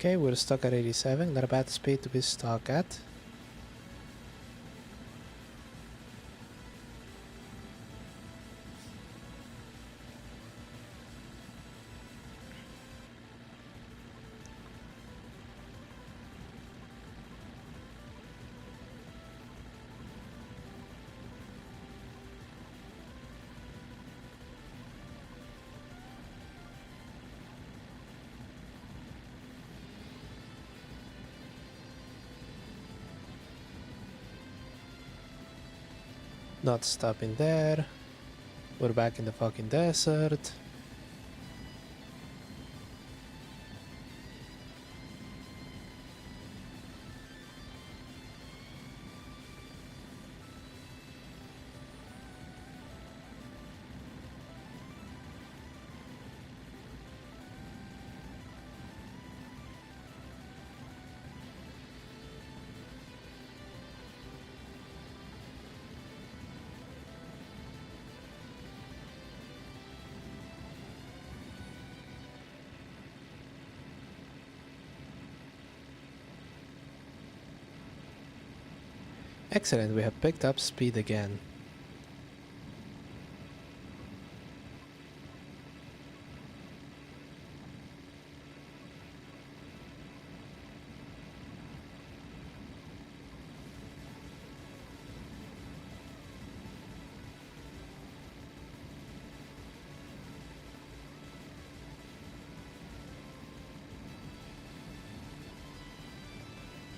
Okay, we're stuck at 87, not a bad speed to be stuck at. Not stopping there. We're back in the fucking desert. Excellent, we have picked up speed again.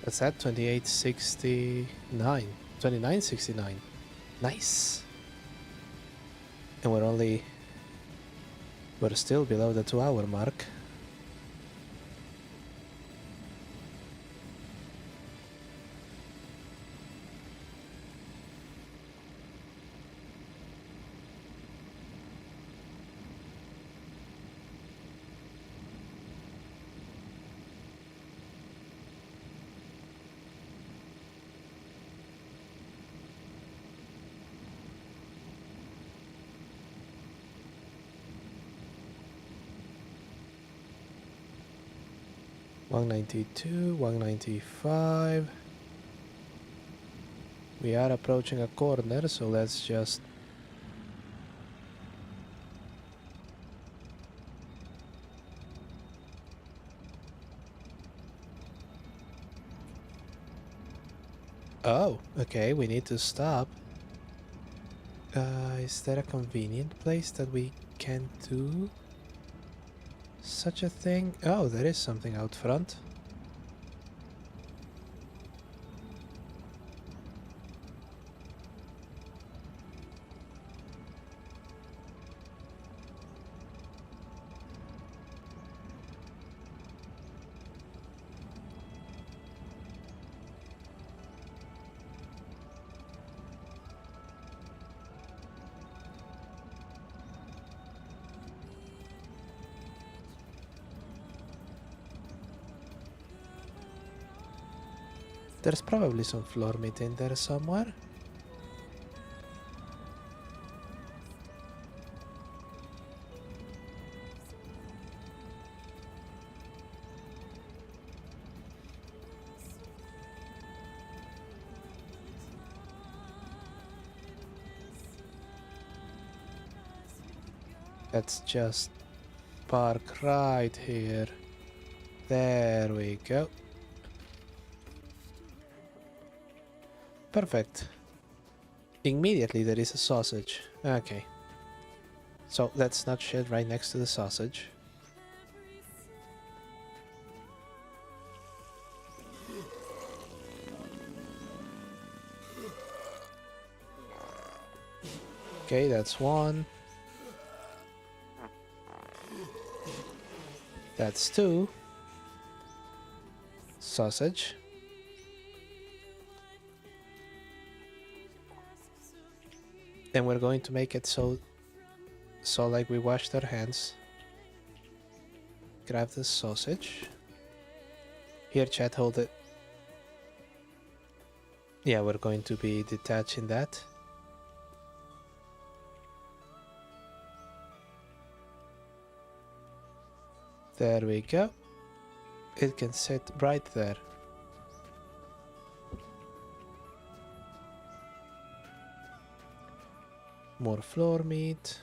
What's that? 2869. 2969. Nice. And we're still below the 2-hour mark. $192, $195. We are approaching a corner, so let's just... Oh, okay, we need to stop. Is there a convenient place that we can do such a thing? Oh, there is something out front. There's probably some floor meat in there somewhere. Let's just park right here. There we go. Perfect. Immediately there is a sausage. Okay. So let's not shit right next to the sausage. Okay, that's one. That's two. Sausage. And we're going to make it so like we washed our hands. Grab the sausage. Here, chat, hold it. Yeah, we're going to be detaching that. There we go. It can sit right there. More floor meat.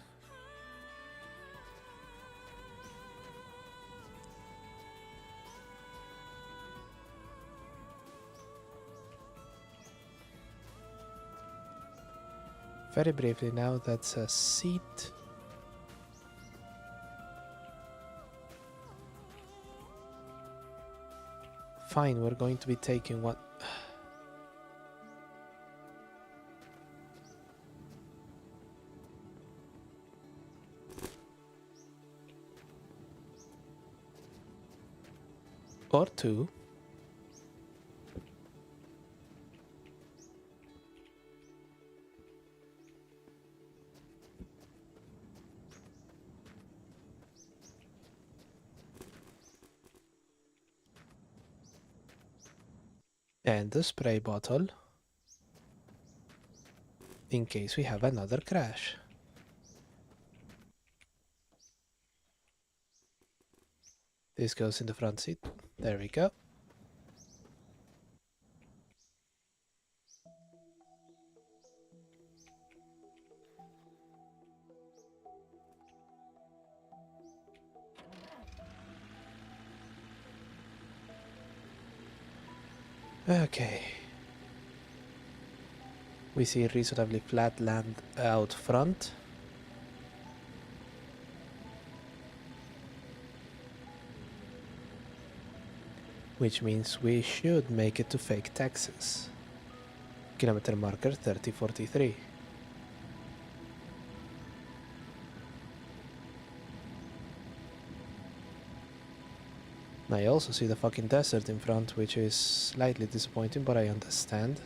Very briefly now, that's a seat. Fine, we're going to be taking one. or 2. And the spray bottle in case we have another crash. This goes in the front seat. There we go. Okay. We see reasonably flat land out front. Which means we should make it to fake Texas. Kilometer marker 3043. I also see the fucking desert in front, which is slightly disappointing, but I understand.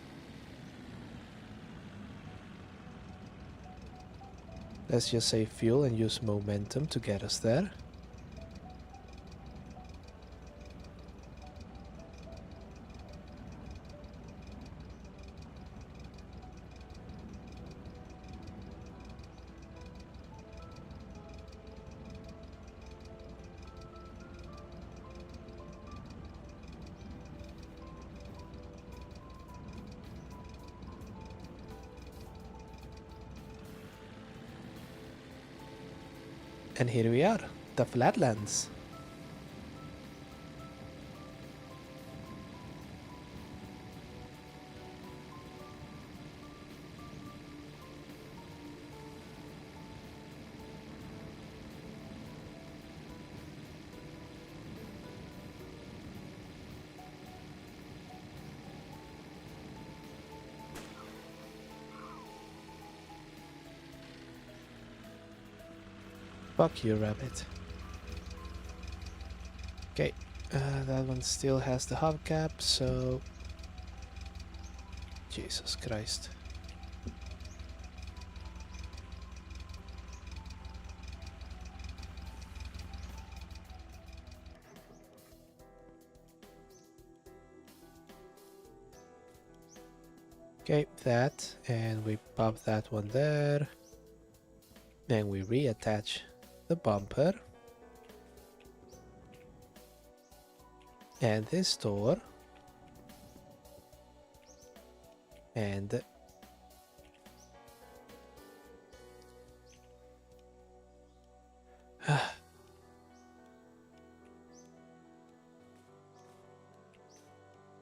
Let's just save fuel and use momentum to get us there. And here we are, the flatlands. Fuck you, rabbit. Okay, that one still has the hubcap, so... Jesus Christ. Okay, that, and we pop that one there. Then we reattach the bumper. And this door. And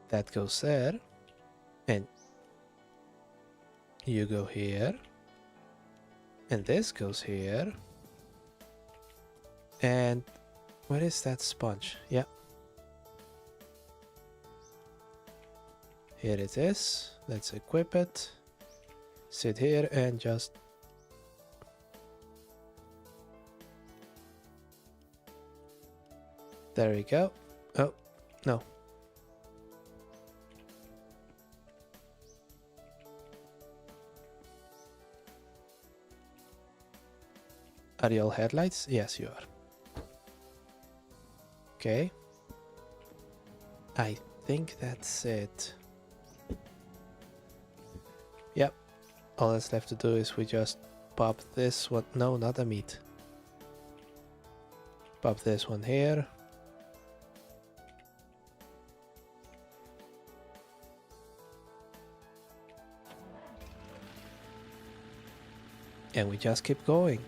that goes there. And you go here. And this goes here. And where is that sponge? Yeah. Here it is. Let's equip it. Sit here and just... There we go. Oh, no. Are you all headlights? Yes, you are. Okay. I think that's it. Yep. All that's left to do is we just pop this one. No, not a meat. Pop this one here. And we just keep going.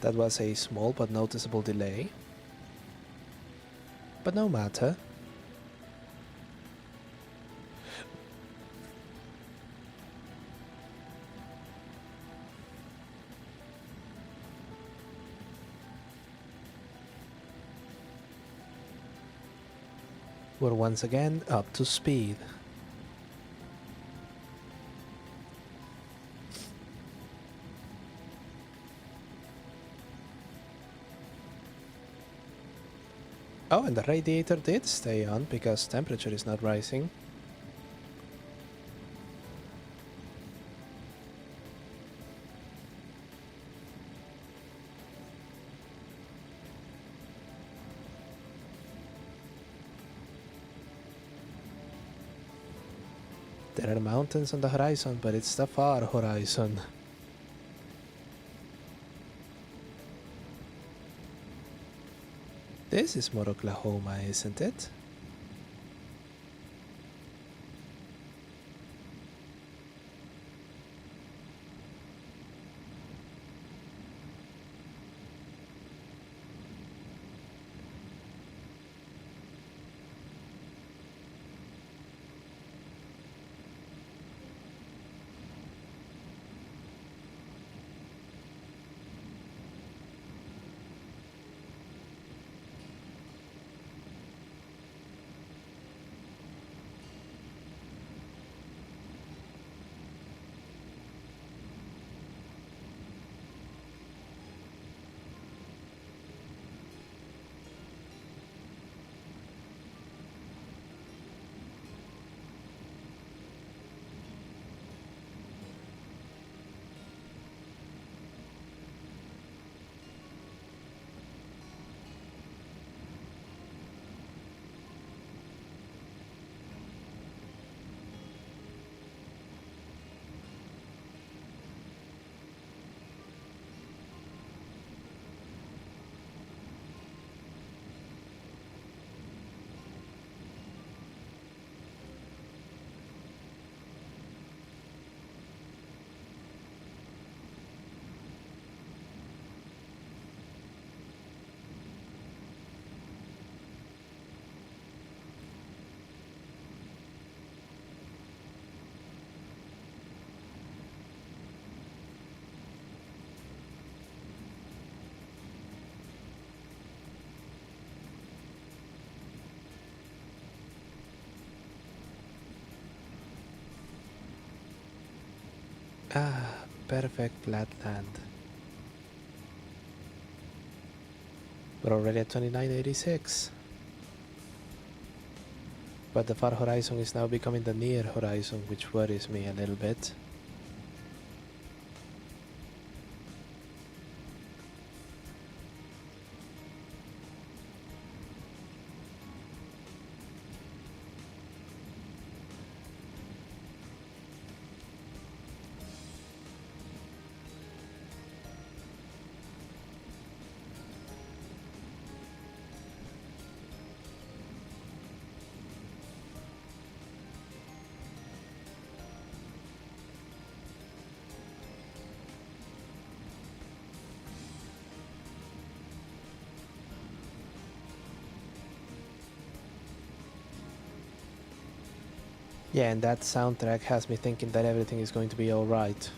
That was a small but noticeable delay. But no matter. We're once again up to speed. Oh, and the radiator did stay on because temperature is not rising. There are mountains on the horizon, but it's the far horizon. This is more Oklahoma, isn't it? Ah, perfect flatland. We're already at 2986. But the far horizon is now becoming the near horizon, which worries me a little bit. Yeah, and that soundtrack has me thinking that everything is going to be alright.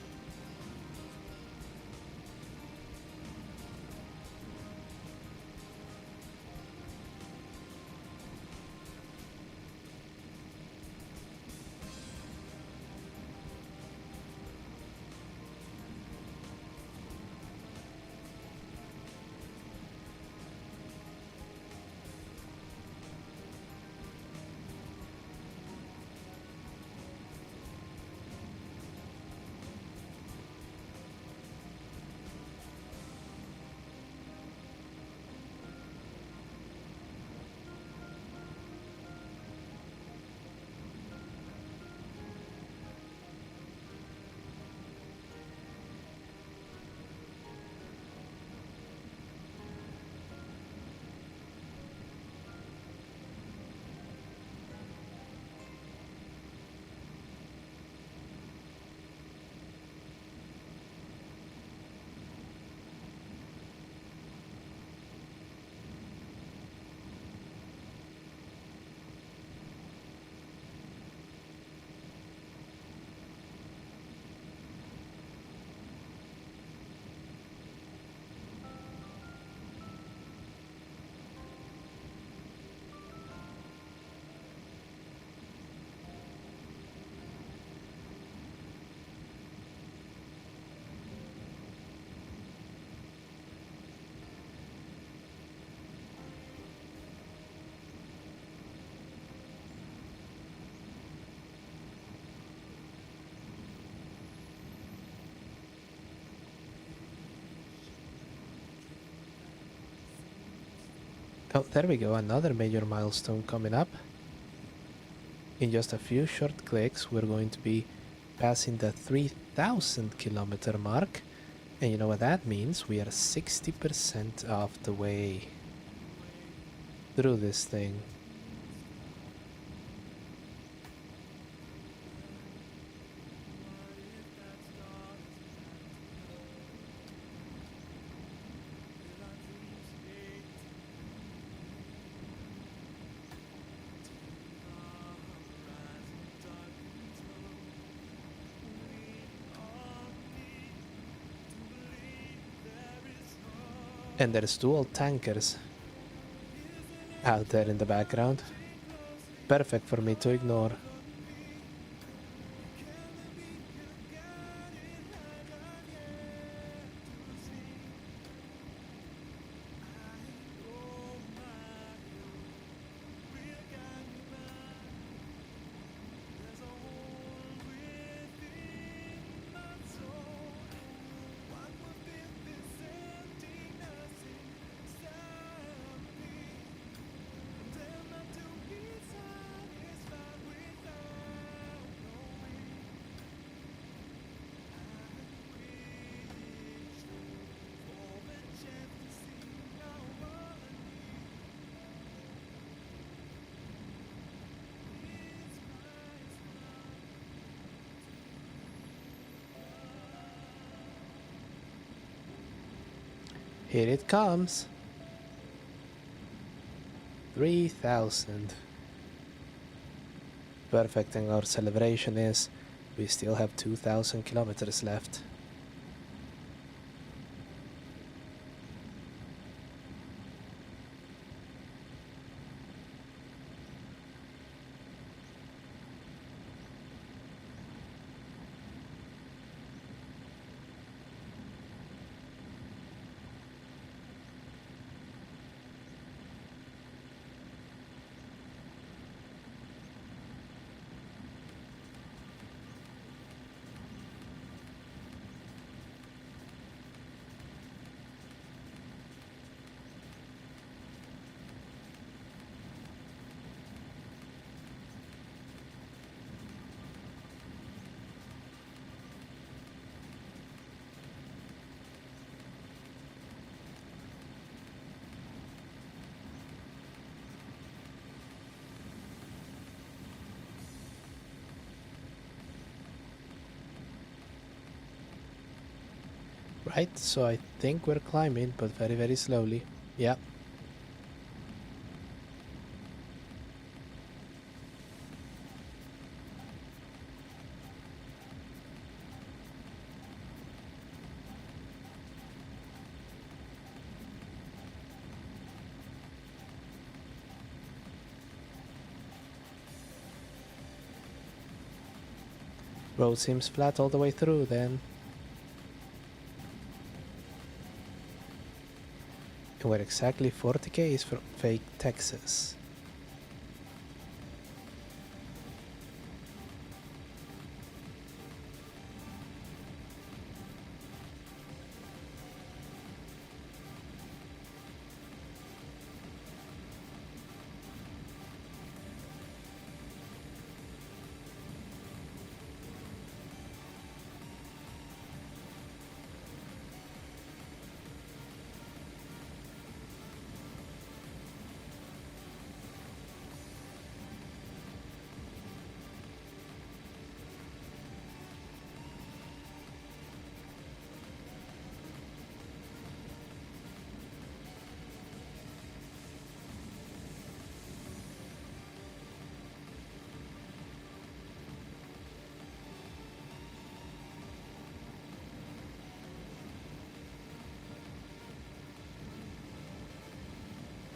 Oh, there we go, another major milestone coming up. In just a few short clicks, we're going to be passing the 3,000 kilometer mark. And you know what that means? We are 60% of the way through this thing. And there's two old tankers out there in the background. Perfect for me to ignore. Here it comes. 3,000. Perfect, and our celebration is we still have 2,000 kilometers left. Right, so I think we're climbing, but very, very slowly. Yeah. Road seems flat all the way through then. And we're exactly 40 k's from fake Texas.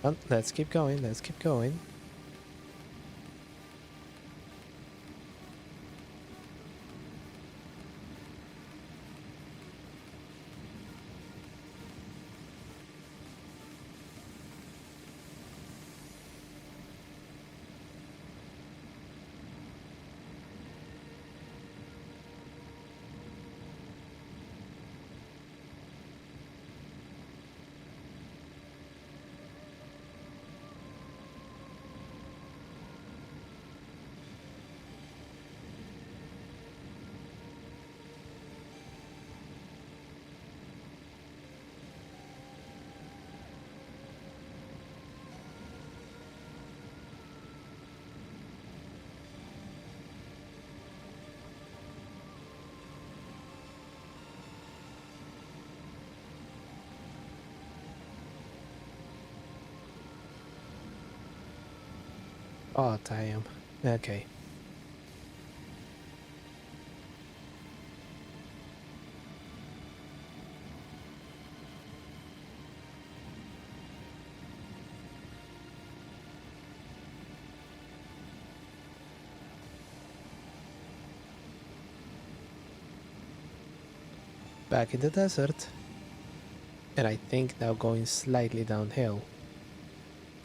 Well, let's keep going, let's keep going. spot I am. Okay. Back in the desert. And I think now going slightly downhill.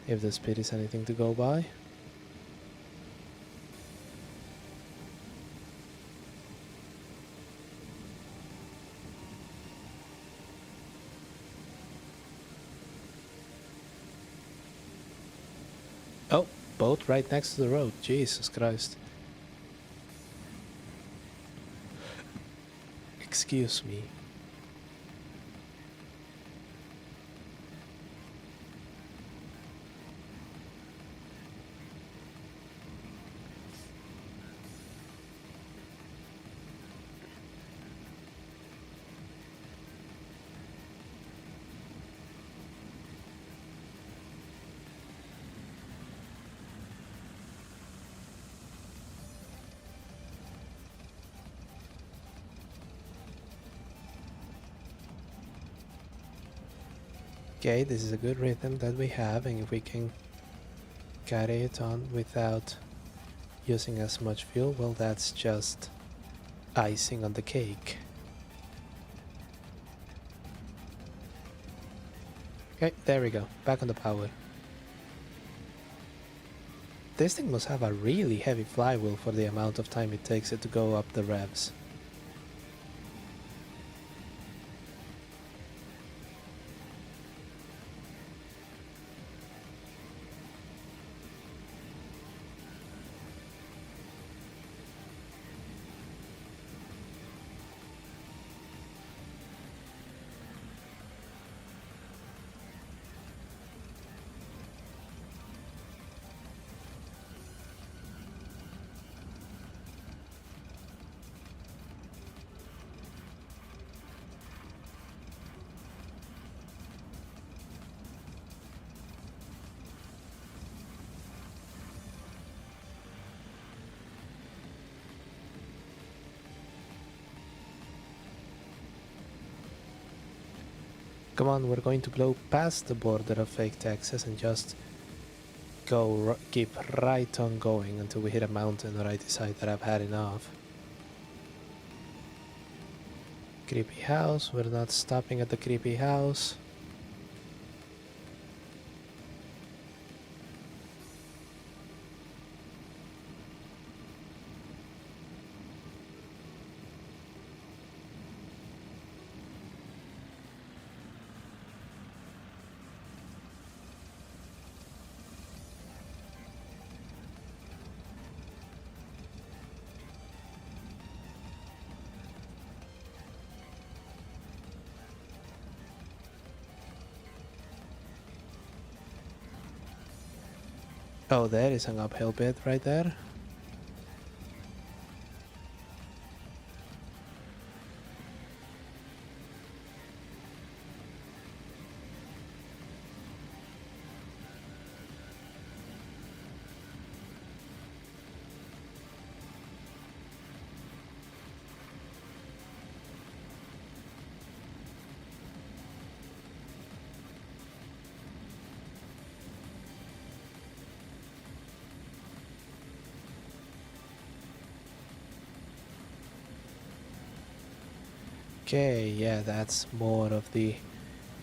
If the speed is anything to go by. Oh, boat right next to the road. Jesus Christ. Excuse me. Okay, this is a good rhythm that we have, and if we can carry it on without using as much fuel, well, that's just icing on the cake. Okay, there we go, back on the power. This thing must have a really heavy flywheel for the amount of time it takes it to go up the revs. Come on, we're going to blow past the border of fake Texas and just keep right on going until we hit a mountain or I decide that I've had enough. Creepy house, we're not stopping at the creepy house. Oh, there is an uphill bit right there. Okay, yeah, that's more of the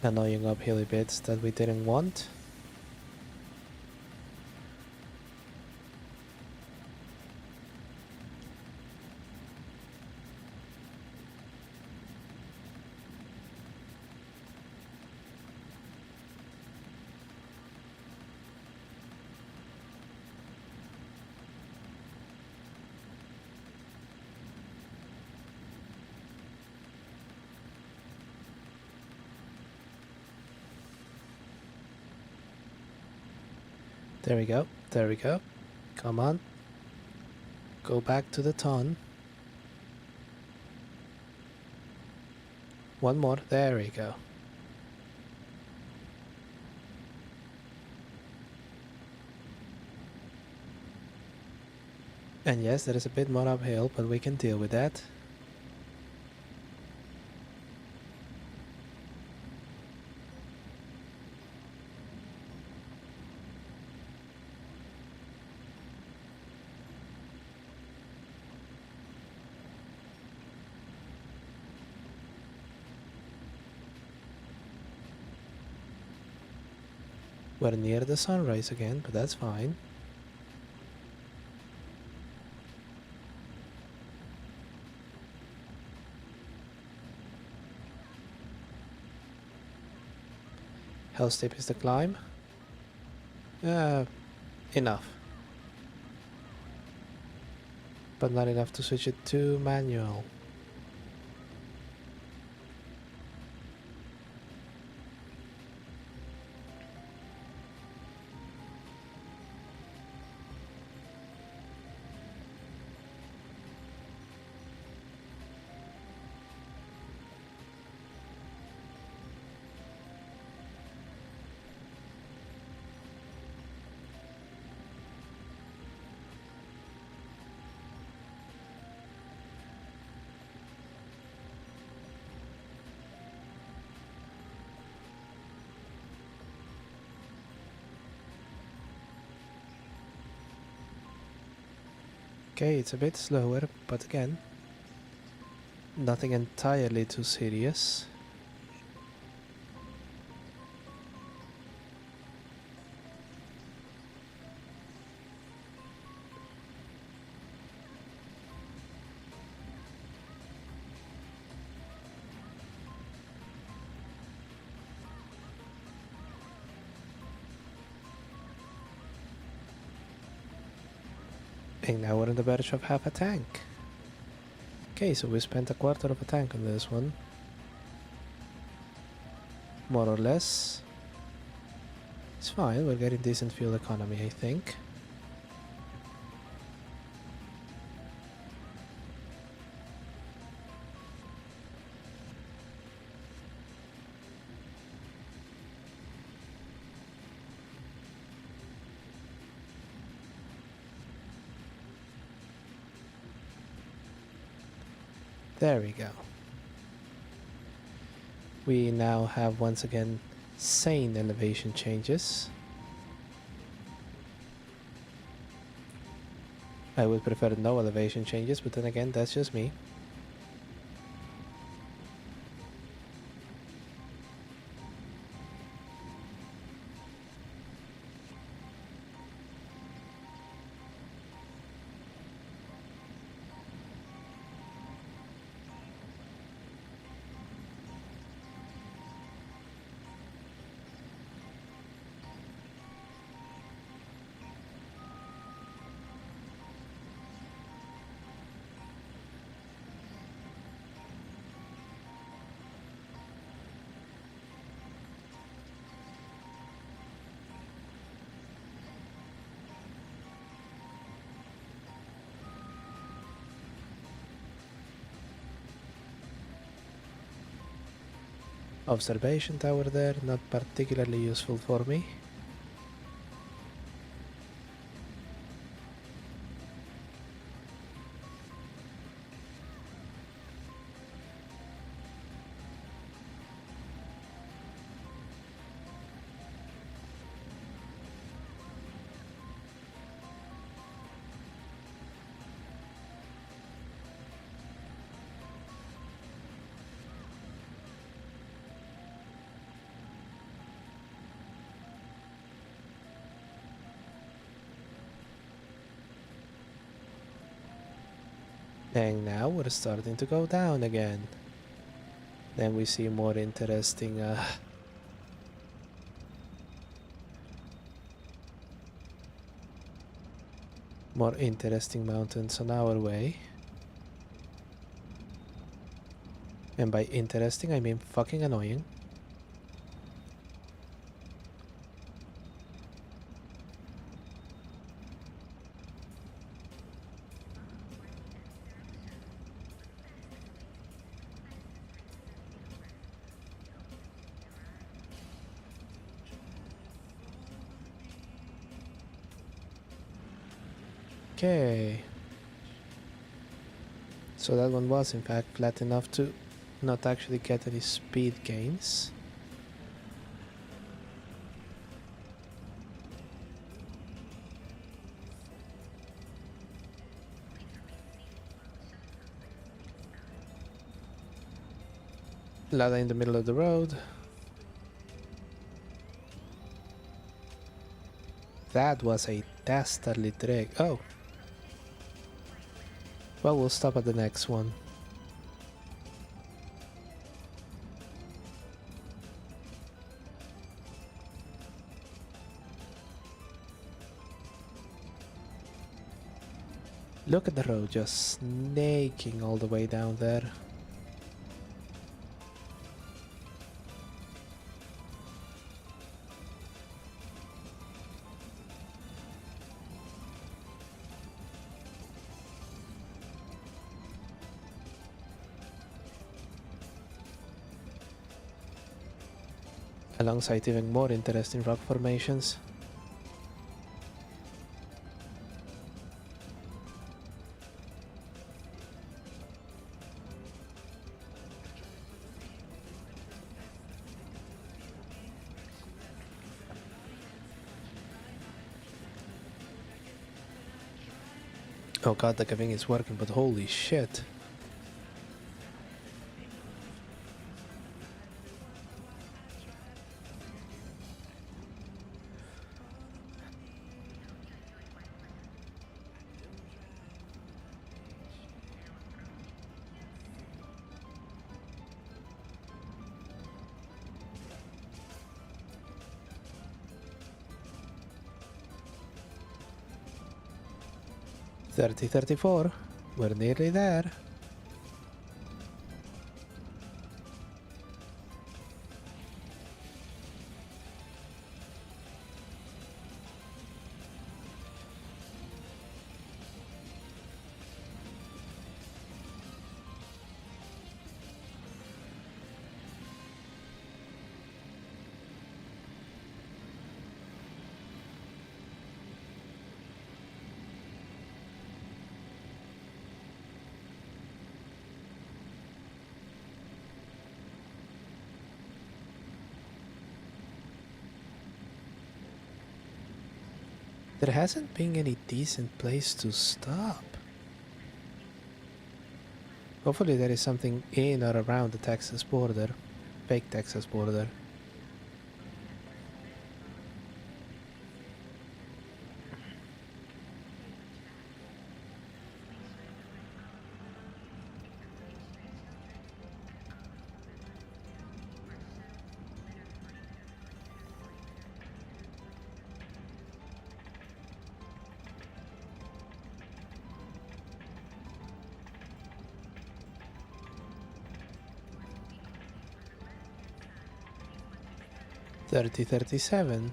annoying uphill bits that we didn't want. There we go, there we go. Come on. Go back to the ton. One more, there we go. And yes, there is a bit more uphill, but we can deal with that. We're near the sunrise again, but that's fine. How steep is the climb? Enough. But not enough to switch it to manual. Okay, it's a bit slower, but again, nothing entirely too serious. And now we're on the verge of half a tank. Okay, so we spent a quarter of a tank on this one. More or less. It's fine, we're getting decent fuel economy, I think. There we go. We now have once again sane elevation changes. I would prefer no elevation changes, but then again, that's just me. Observation tower there, not particularly useful for me. And now we're starting to go down again. Then we see more interesting mountains on our way. And by interesting I mean fucking annoying. Okay. So that one was in fact flat enough to not actually get any speed gains. Ladder in the middle of the road. That was a dastardly trick. Oh. Well, we'll stop at the next one. Look at the road just snaking all the way down there. Alongside even more interesting rock formations. Oh god, the caving is working, but holy shit. $30.34. We're nearly there. There hasn't been any decent place to stop. Hopefully there is something in or around the Texas border. Fake Texas border. $30.37.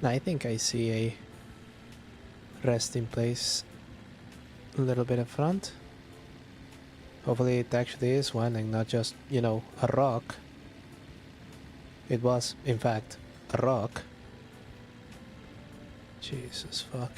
I think I see a resting place a little bit in front. Hopefully it actually is one and not just, you know, a rock. It was, in fact, a rock. Jesus fuck.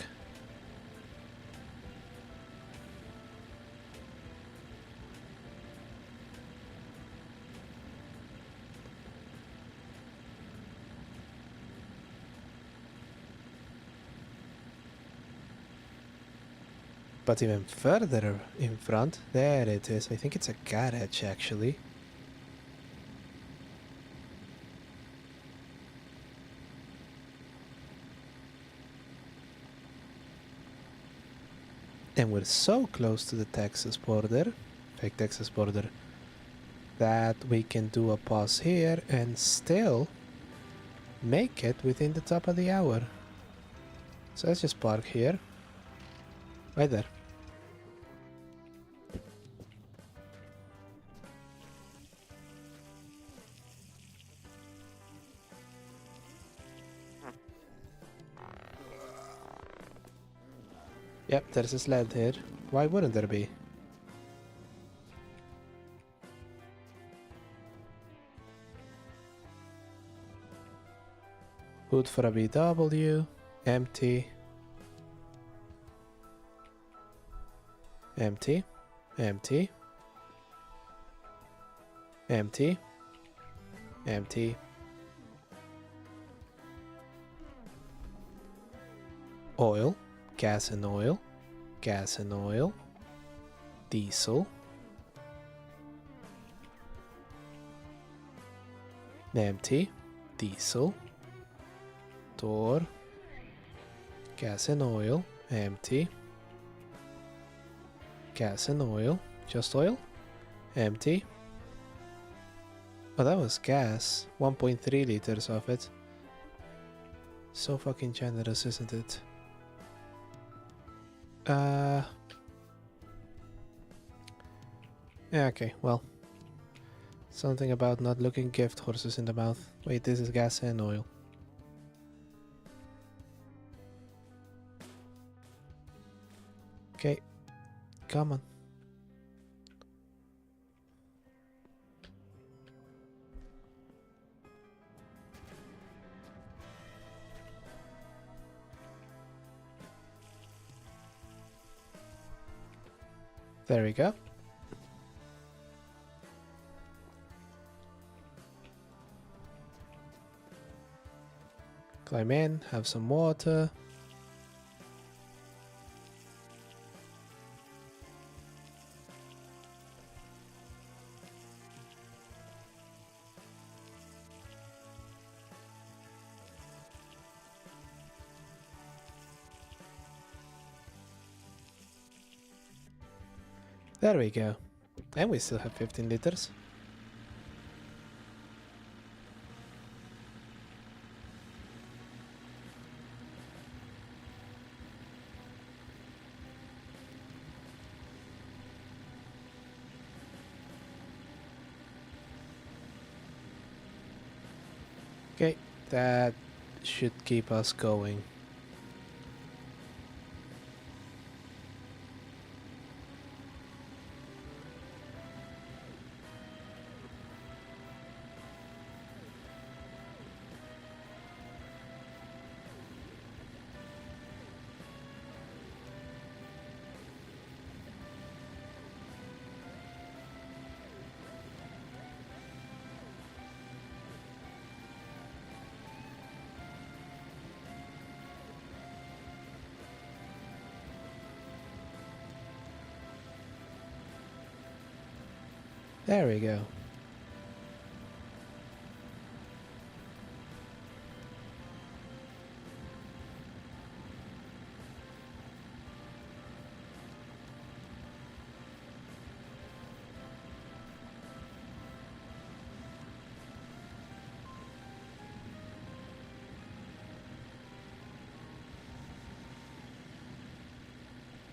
But even further in front, there it is. I think it's a garage actually. And we're so close to the Texas border, fake Texas border, that we can do a pause here and still make it within the top of the hour. So let's just park here. Right there. Yep, there's a sled here. Why wouldn't there be? Hood for a BW. Empty. Empty. Empty. Empty. Empty. Oil. Gas and oil. Gas and oil. Diesel. Empty. Diesel. Door. Gas and oil. Empty. Gas and oil. Just oil. Empty. Oh, that was gas. 1.3 liters of it. So fucking generous, isn't it? Yeah, okay, well. Something about not looking gift horses in the mouth. Wait, this is gas and oil. Okay, come on. There we go. Climb in, have some water. There we go. And we still have 15 liters. Okay, that should keep us going. There we go.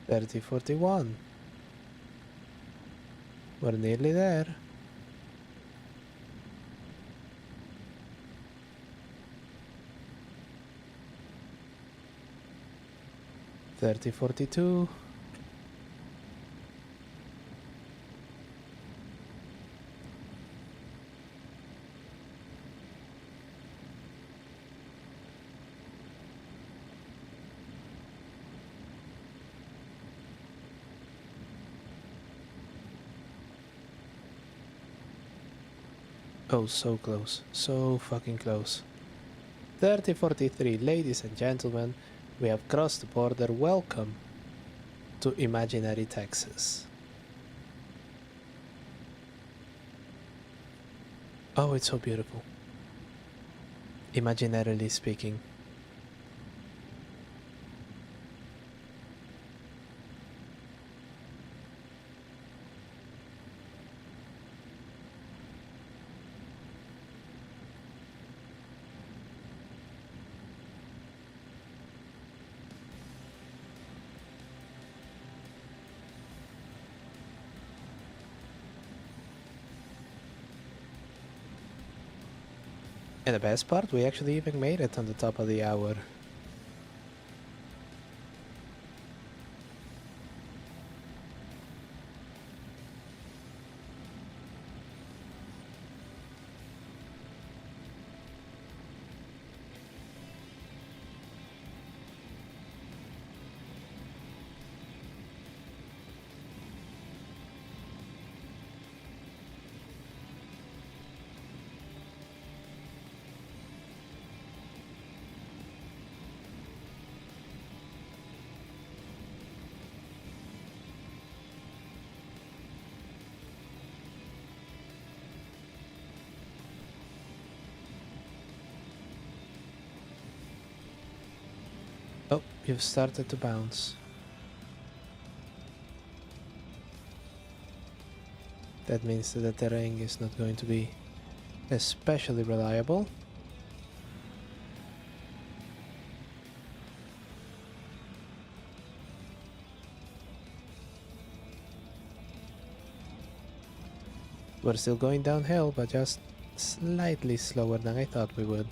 Thirty 41. We're nearly there. Thirty 42. Oh, so close. So fucking close. 3043, ladies and gentlemen, we have crossed the border. Welcome to imaginary Texas. Oh, it's so beautiful. Imaginarily speaking. And the best part, we actually even made it on the top of the hour. you've started to bounce. That means that the terrain is not going to be especially reliable. We're still going downhill, but just slightly slower than I thought we would.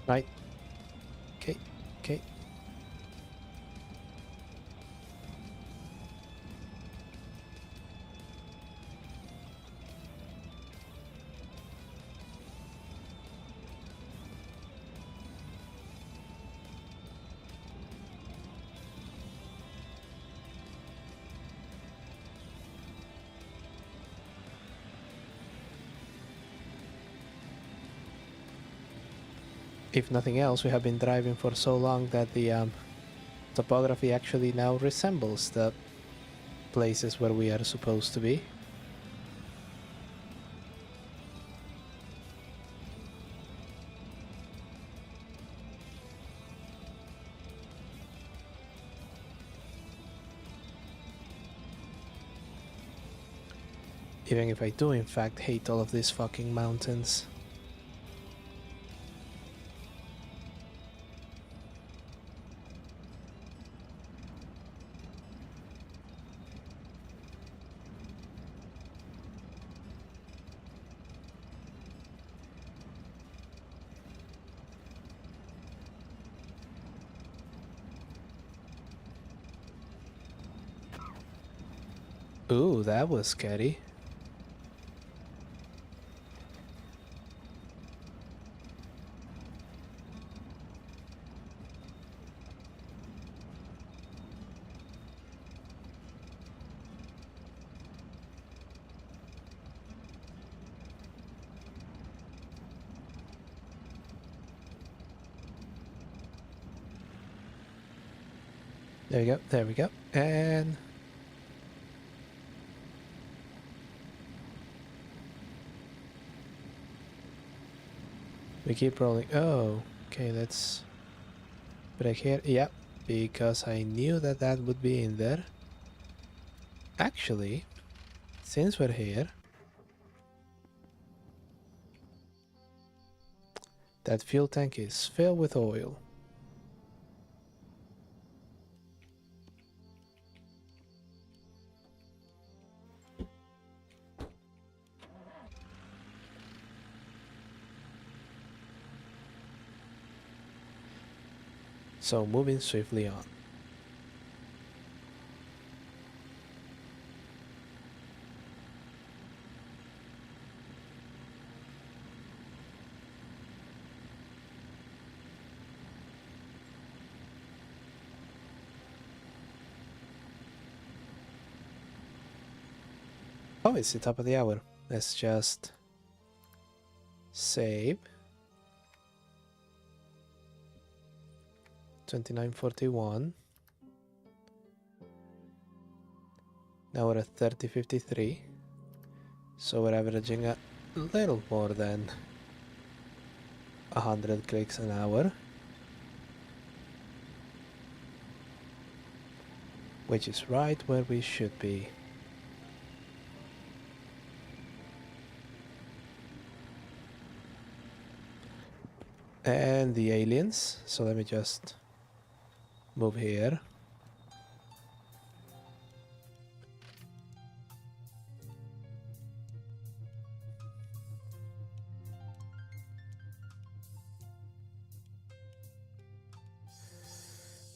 Right. Okay. Okay. If nothing else, we have been driving for so long that the topography actually now resembles the places where we are supposed to be. Even if I do in fact hate all of these fucking mountains. Ooh, that was scary. There we go, there we go. And we keep rolling. Oh, okay, let's break here. Yep, because I knew that that would be in there. Actually, since we're here, that fuel tank is filled with oil. So moving swiftly on. Oh, it's the top of the hour. Let's just save. 29:41. Now we're at 30:53. So we're averaging a little more than 100 clicks an hour. Which is right where we should be. And the aliens. So let me just move here.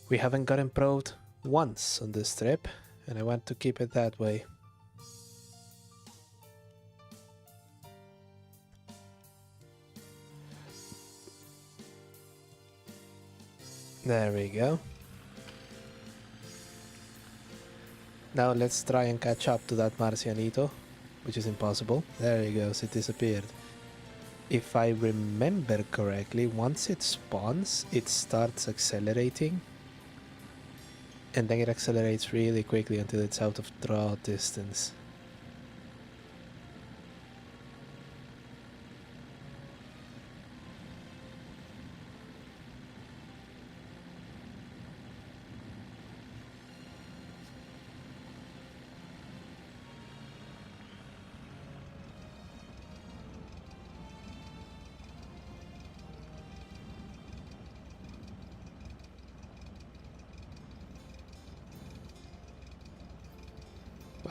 We haven't gotten probed once on this trip, and I want to keep it that way. There we go. Now let's try and catch up to that Marcianito, which is impossible. There he goes, it disappeared. If I remember correctly, once it spawns, it starts accelerating. And then it accelerates really quickly until it's out of draw distance.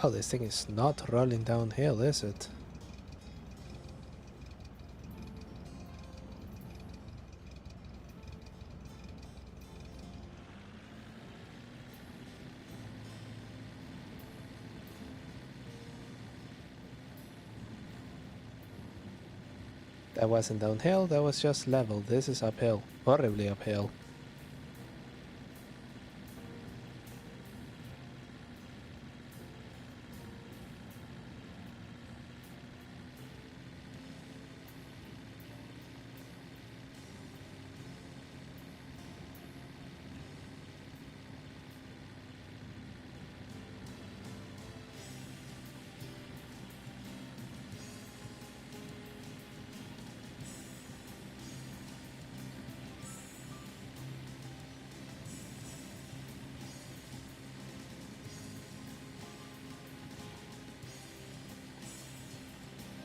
Wow, this thing is not rolling downhill, is it? That wasn't downhill, that was just level. This is uphill. Horribly uphill.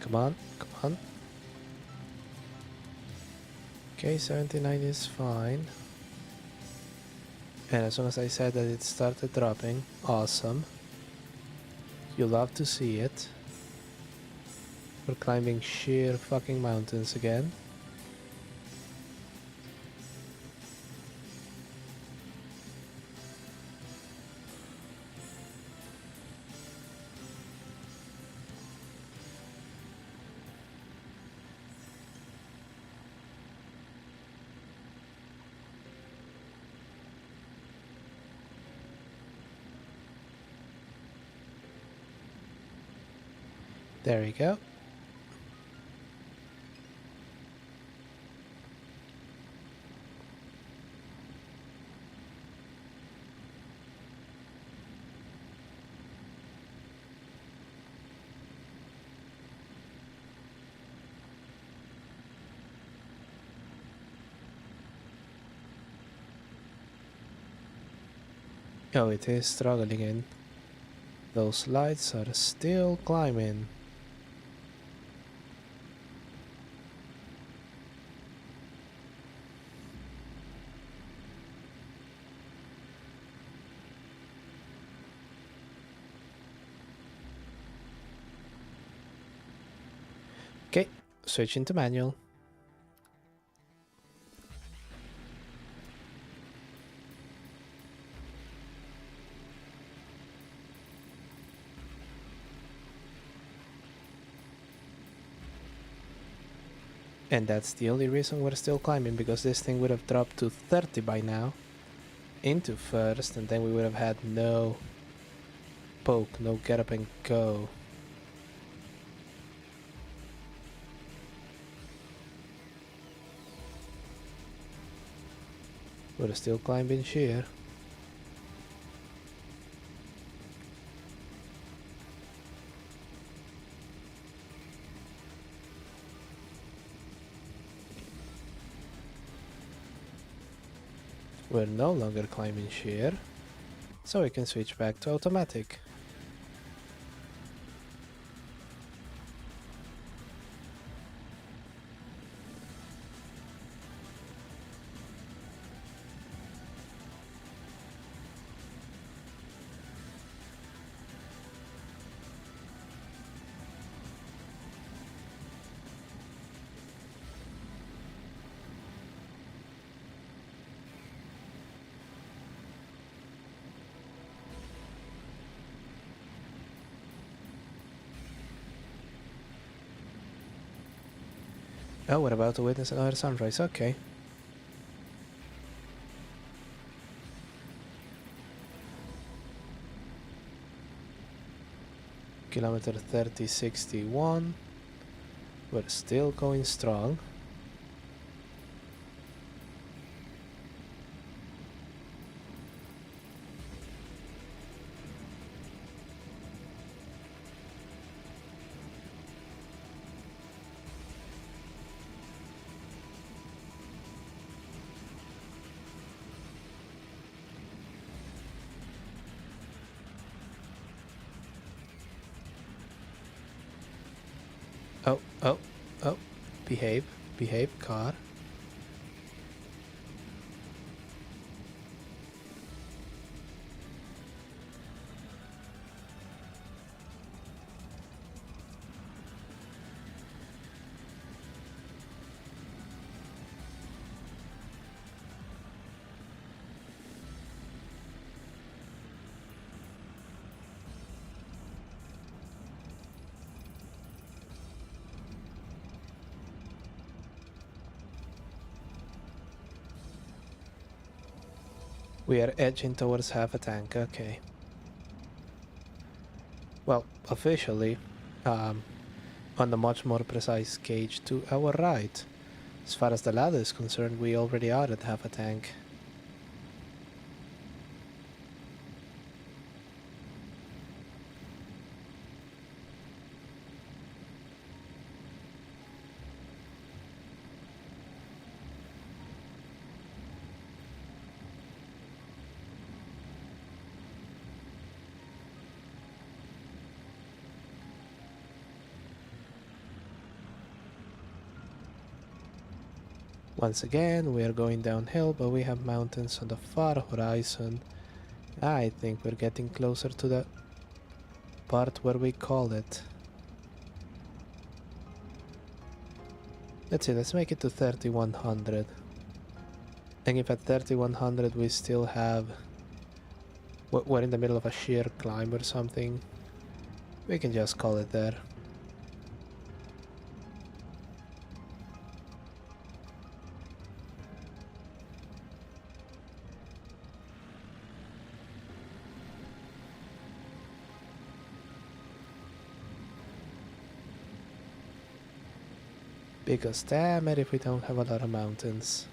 Come on, come on. Okay, 79 is fine. And as soon as I said that it started dropping, awesome. You love to see it. We're climbing sheer fucking mountains again. There we go. Oh, it is struggling in. Those lights are still climbing. Okay, switching to manual. And that's the only reason we're still climbing, because this thing would have dropped to 30 by now into first, and then we would have had no poke, no get up and go. We're still climbing sheer. We're no longer climbing sheer, so we can switch back to automatic. Oh, we're about to witness another sunrise, okay. kilometer 3061. We're still going strong. Oh, oh, oh. Behave, behave, car. We are edging towards half a tank, okay. Well, officially, on the much more precise gauge to our right. As far as the ladder is concerned, we already are at half a tank. Once again, we are going downhill, but we have mountains on the far horizon. I think we're getting closer to the part where we call it. Let's see, let's make it to 3100. And if at 3100 we still have... we're in the middle of a sheer climb or something, we can just call it there. Because damn it if we don't have a lot of mountains.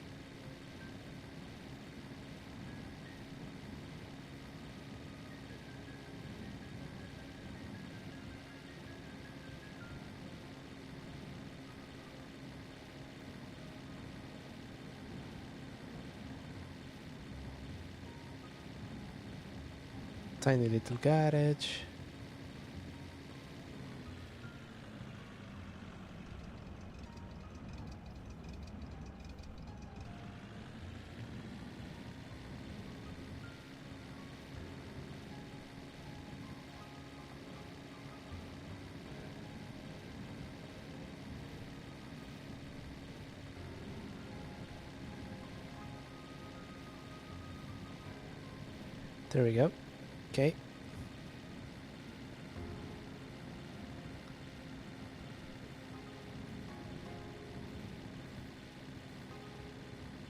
Tiny little garage. There we go. Okay.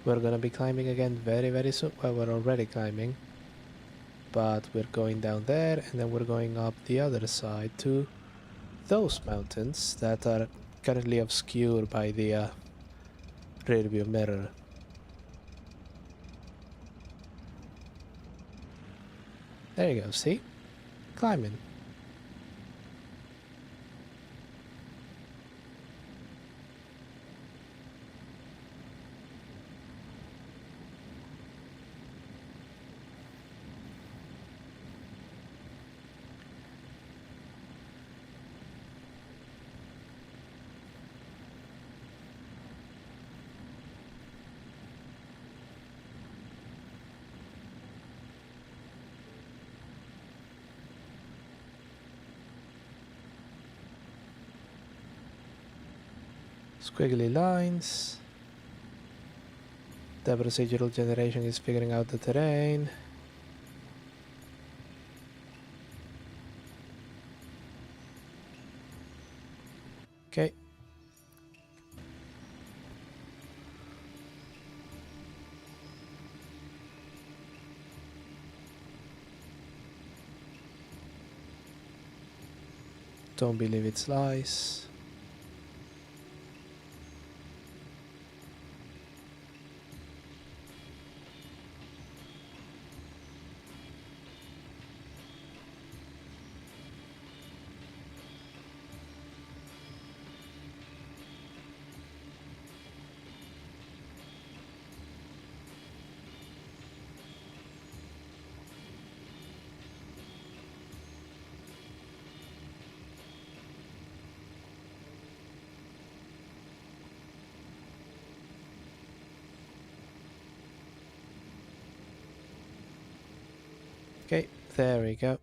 We're gonna be climbing again very soon. Well, we're already climbing. But we're going down there and then we're going up the other side to those mountains that are currently obscured by the rear view mirror. There you go, see? Climbing. Squiggly lines. The procedural generation is figuring out the terrain. Okay. Don't believe its lies. Okay, there we go.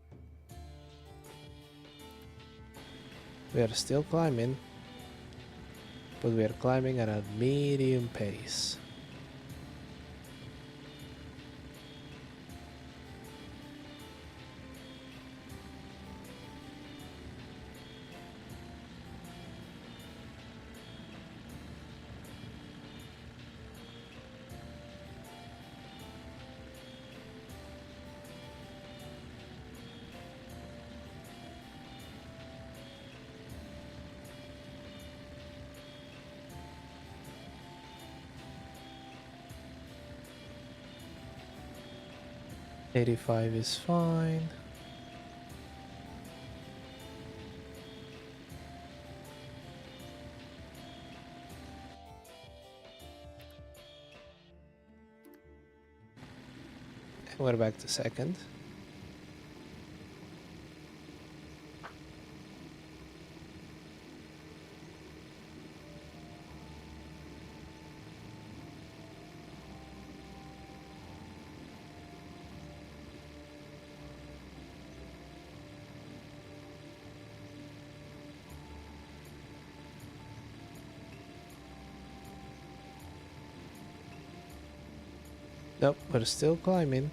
We are still climbing, but we are climbing at a medium pace. $85 is fine. And we're back to second. Nope, we're still climbing.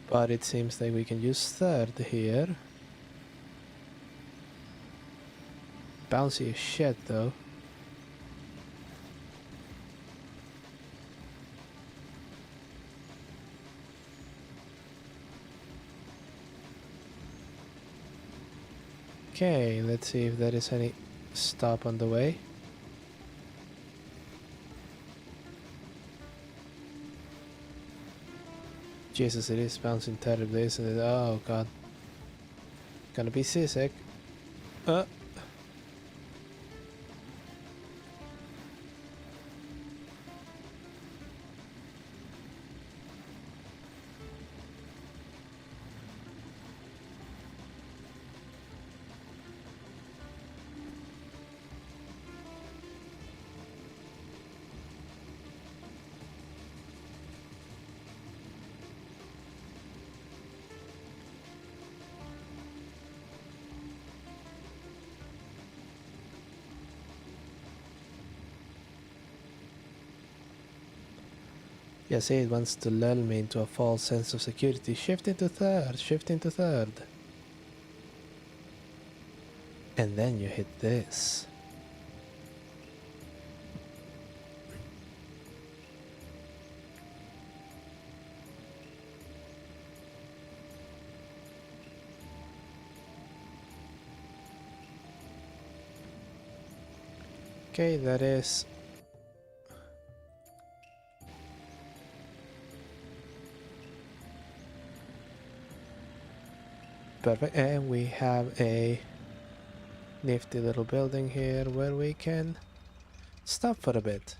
But it seems like we can use third here. Bouncy as shit though. Okay, let's see if there is any stop on the way. Jesus, it is bouncing terribly, isn't it? Oh god. Gonna be seasick. Yes, it wants to lull me into a false sense of security. Shift into third, shift into third. And then you hit this. Okay, that is perfect. And we have a nifty little building here where we can stop for a bit.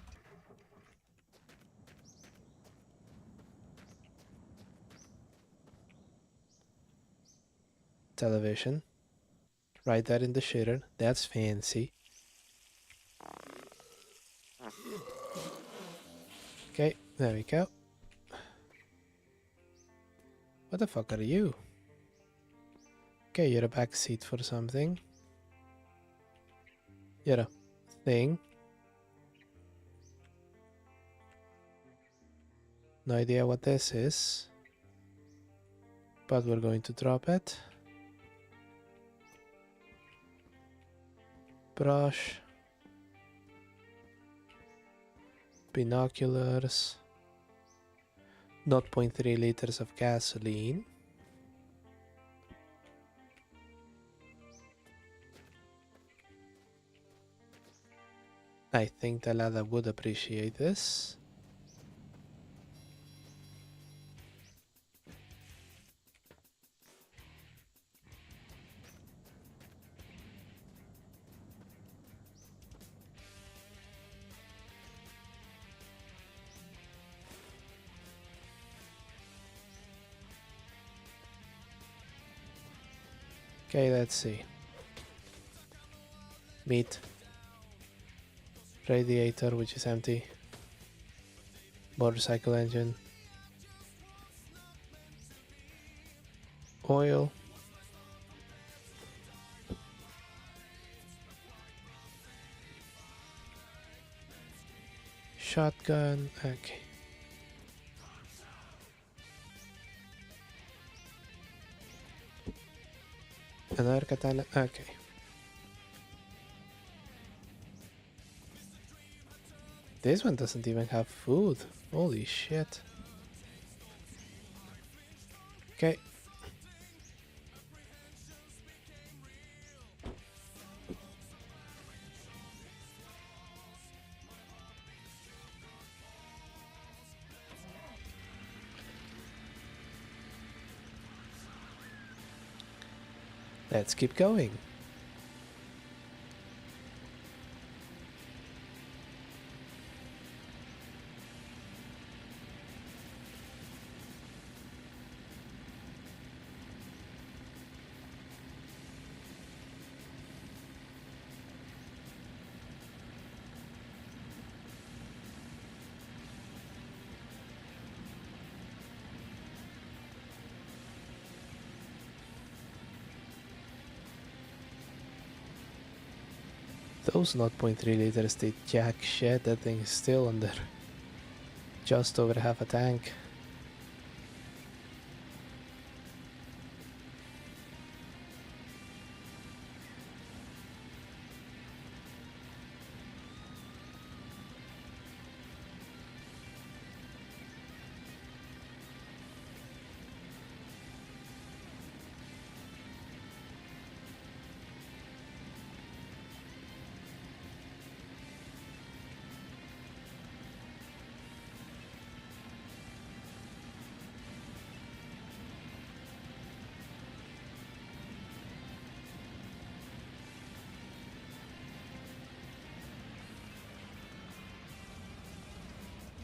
Television. Right there in the shitter. That's fancy. Okay, there we go. What the fuck are you? Okay, you're a backseat for something. You're a thing. No idea what this is. But we're going to drop it. Brush. binoculars, 0.3 liters of gasoline. I think the ladder would appreciate this. Okay, let's see. Meat. Radiator, which is empty. Motorcycle engine. Oil. Shotgun. Okay. Another katana. Okay. This one doesn't even have food. Holy shit. Okay. Let's keep going. Those 0.3 liters did jack shit. That thing is still under just over half a tank.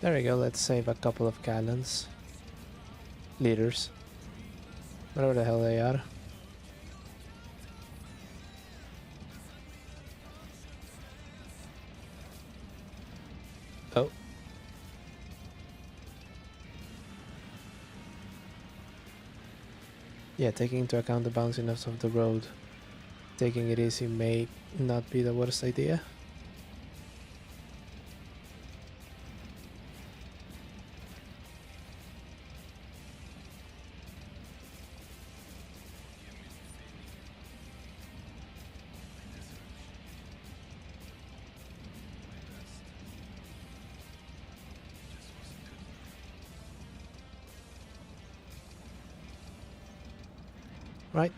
There we go, let's save a couple of gallons. Liters. Whatever the hell they are. Oh. Yeah, taking into account the bounciness of the road, taking it easy may not be the worst idea. Right.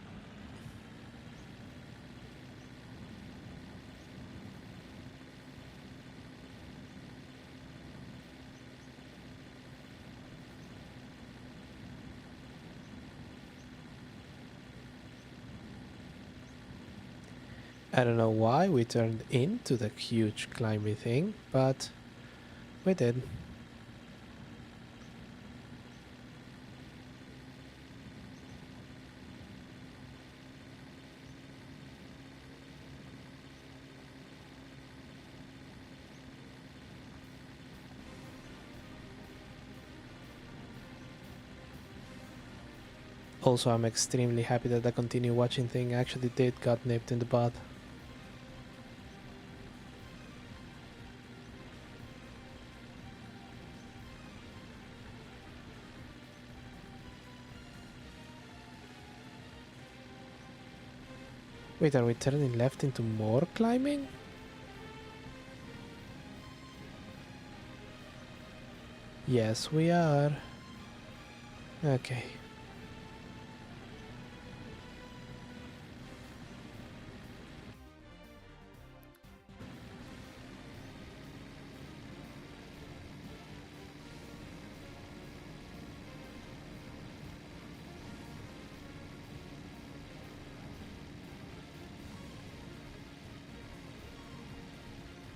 I don't know why we turned into the huge climbing thing, but we did. Also, I'm extremely happy that the continue watching thing actually did got nipped in the bud. Wait, are we turning left into more climbing? Yes, we are. Okay.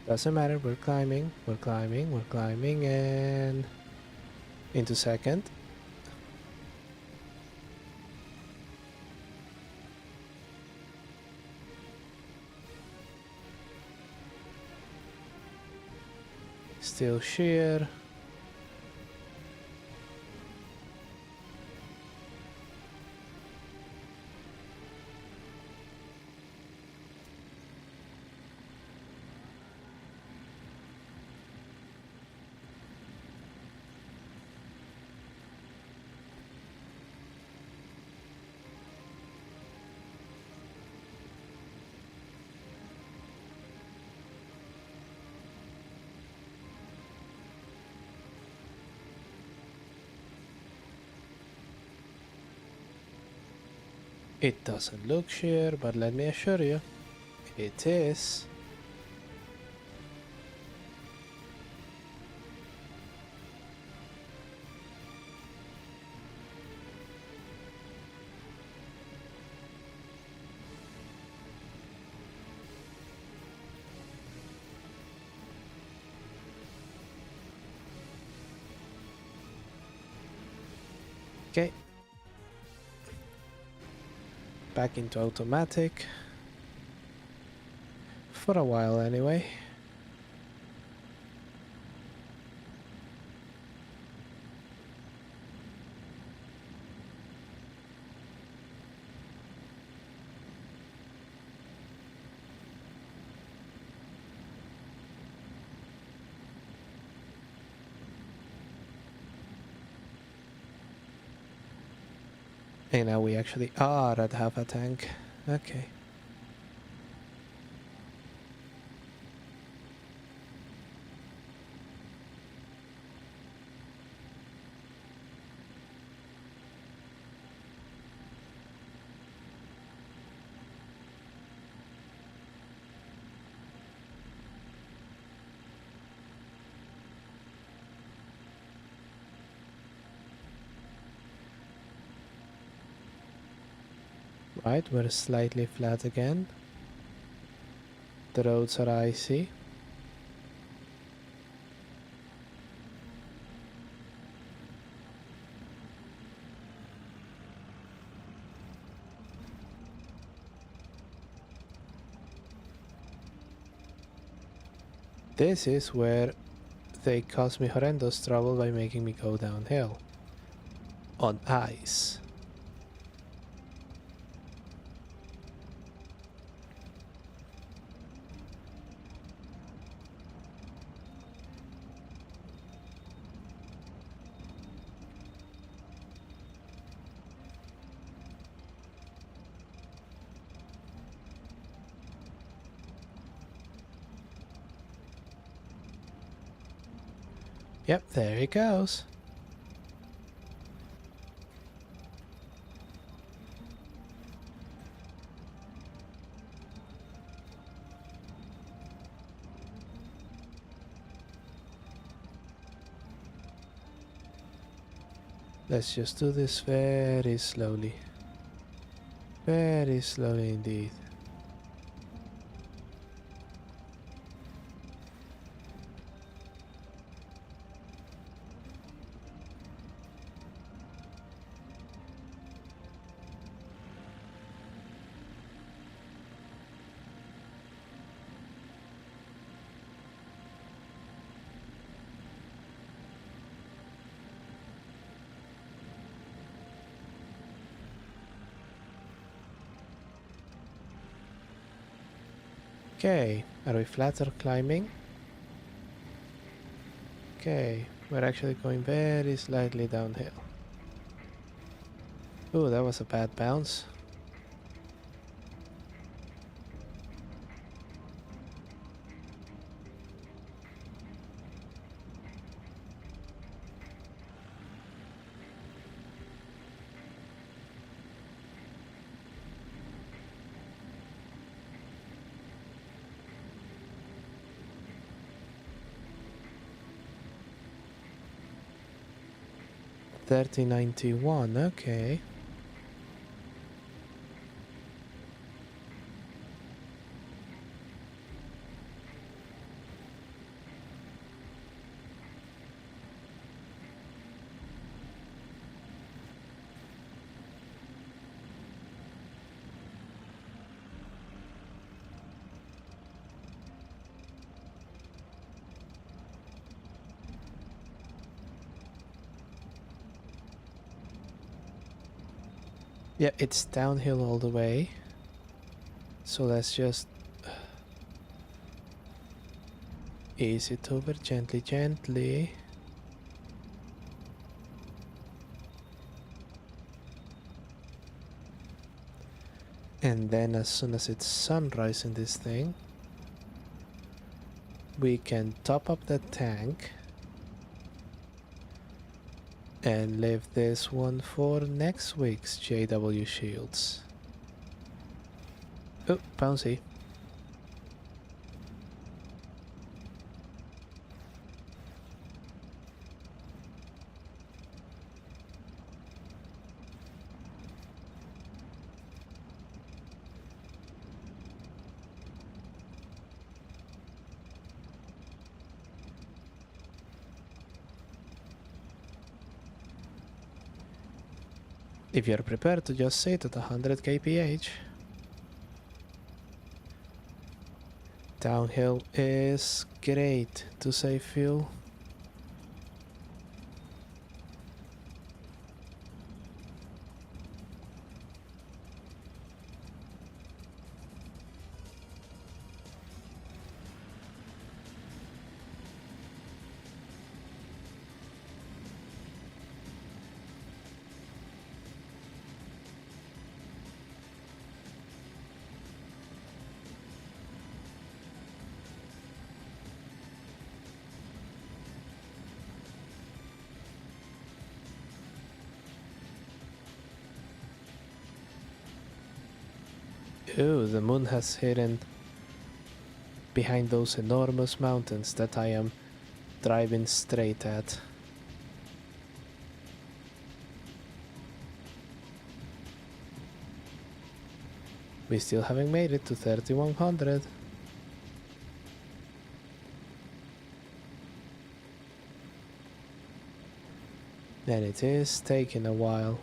Doesn't matter, we're climbing, we're climbing, we're climbing, and into second. Still sheer. It doesn't look sheer, but let me assure you, it is. Okay. Back into automatic. For a while anyway. And now we actually are at half a tank. Okay. Right, we're slightly flat again. The roads are icy. This is where they cause me horrendous trouble by making me go downhill. On ice. Yep, there he goes. Let's just do this very slowly. Very slowly indeed. Okay, are we flat or climbing? Okay, we're actually going very slightly downhill. Ooh, that was a bad bounce. 3091, okay. Yeah, it's downhill all the way. So let's just ease it over gently, gently. And then as soon as it's sunrise in this thing, we can top up the tank and leave this one for next week's JW Shields. Oh, bouncy. If you're prepared to just sit at 100 kph. Downhill is great to save fuel. Ooh, the moon has hidden behind those enormous mountains that I am driving straight at. We still haven't made it to 3100. And it is taking a while.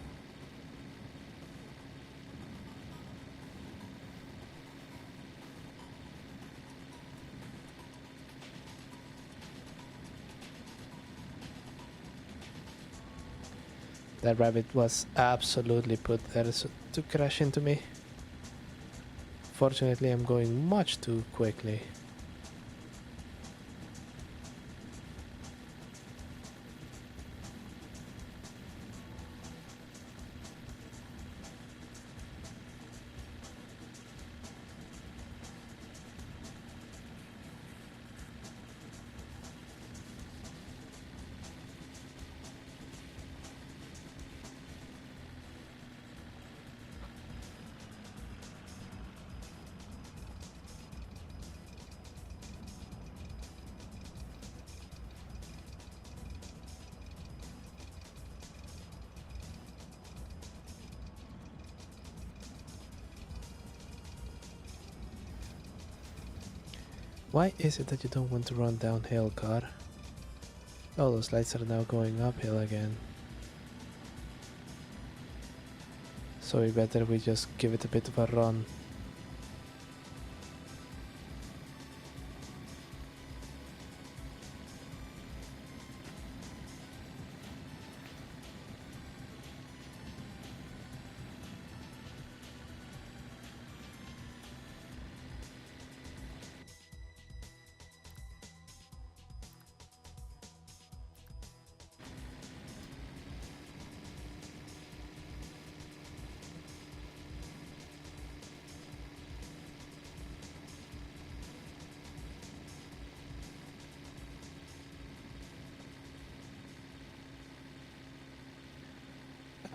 That rabbit was absolutely put there to crash into me. Fortunately, I'm going much too quickly. Why is it that you don't want to run downhill, car? Oh, those lights are now going uphill again. So we better just give it a bit of a run.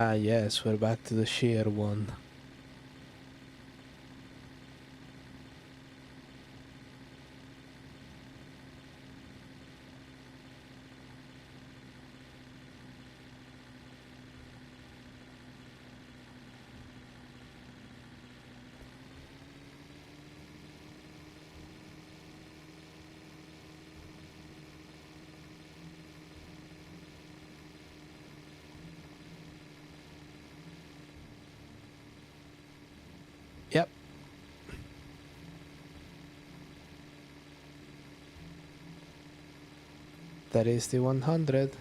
Ah yes, we're back to the sheer one. That is the 100.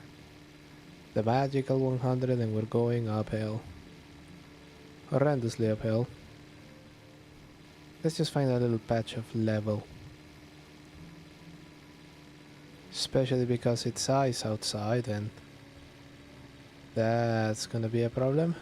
The magical 100, and we're going uphill. Horrendously uphill. Let's just find a little patch of level. Especially because it's ice outside, and that's gonna be a problem.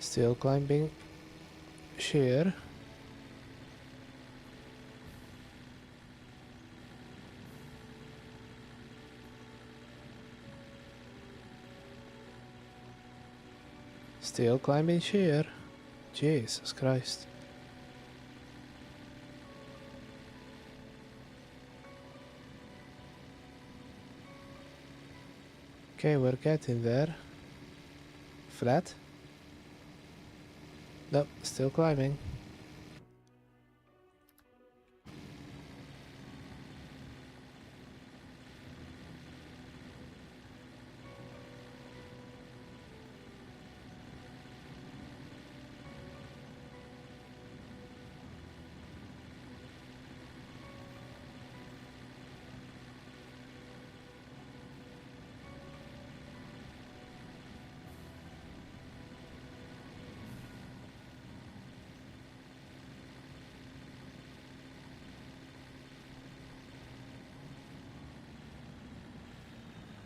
Still climbing sheer. Still climbing sheer. Jesus Christ. Okay, we're getting there. Flat? Nope, still climbing.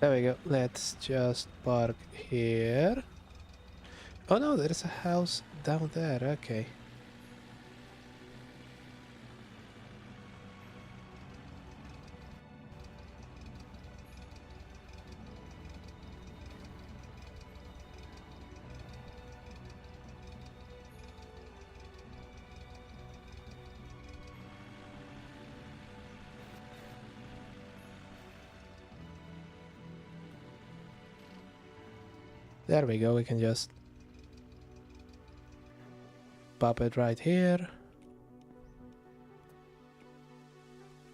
There we go. Let's just park here. Oh no, there's a house down there. Okay. There we go. We can just pop it right here.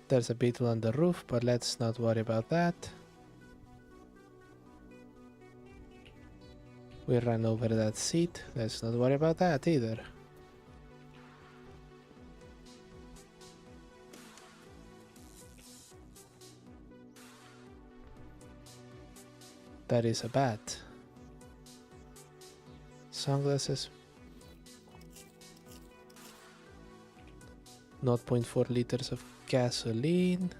There's a beetle on the roof, but let's not worry about that. We ran over that seat. Let's not worry about that either. That is a bat. Sunglasses. 0.4 liters of gasoline.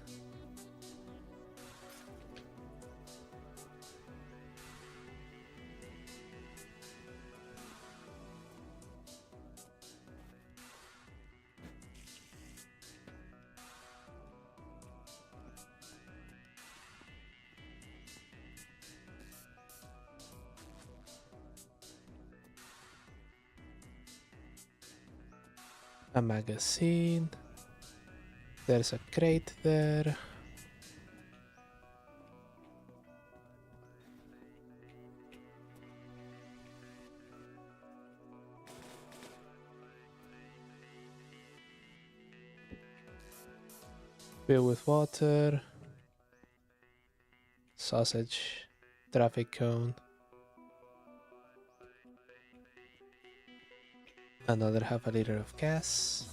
A magazine. There's a crate there. Fill with water. Sausage. Traffic cone. Another half a liter of gas.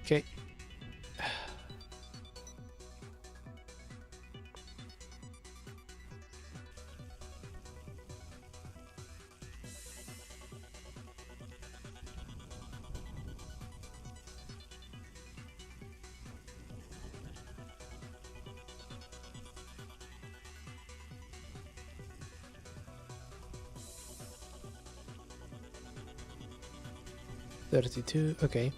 Okay. 32, okay.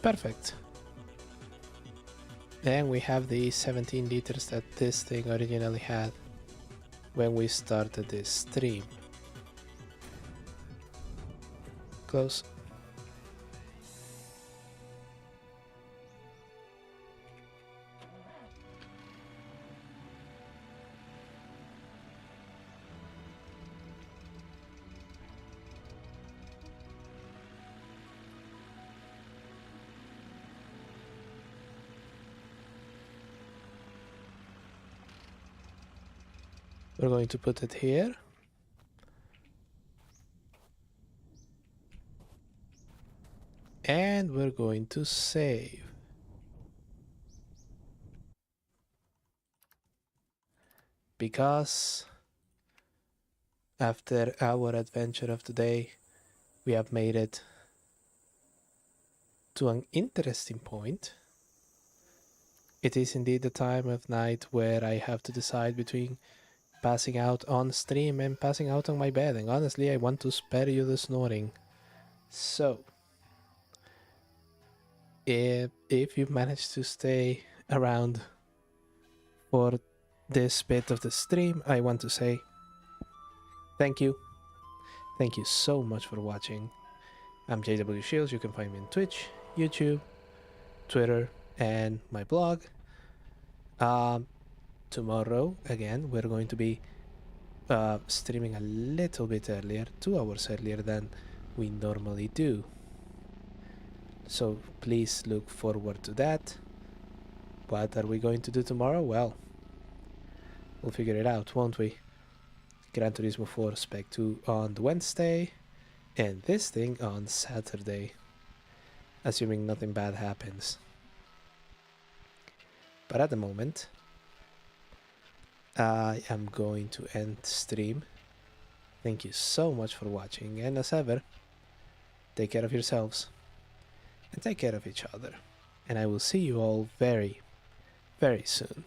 Perfect. And we have the 17 liters that this thing originally had when we started this stream. Close. We're going to put it here. And we're going to save. Because after our adventure of today, we have made it to an interesting point. It is indeed the time of night where I have to decide between passing out on stream and passing out on my bed, and honestly I want to spare you the snoring. So if you managed to stay around for this bit of the stream, I want to say thank you. Thank you so much for watching. I'm JW Shields. You can find me on Twitch, YouTube, Twitter, and my blog. Tomorrow, again, we're going to be streaming a little bit earlier, 2 hours earlier than we normally do. So please look forward to that. What are we going to do tomorrow? Well, we'll figure it out, won't we? Gran Turismo 4 Spec 2 on Wednesday, and this thing on Saturday, assuming nothing bad happens. But at the moment, I am going to end stream. Thank you so much for watching, and as ever, take care of yourselves, and take care of each other. And I will see you all very, very soon.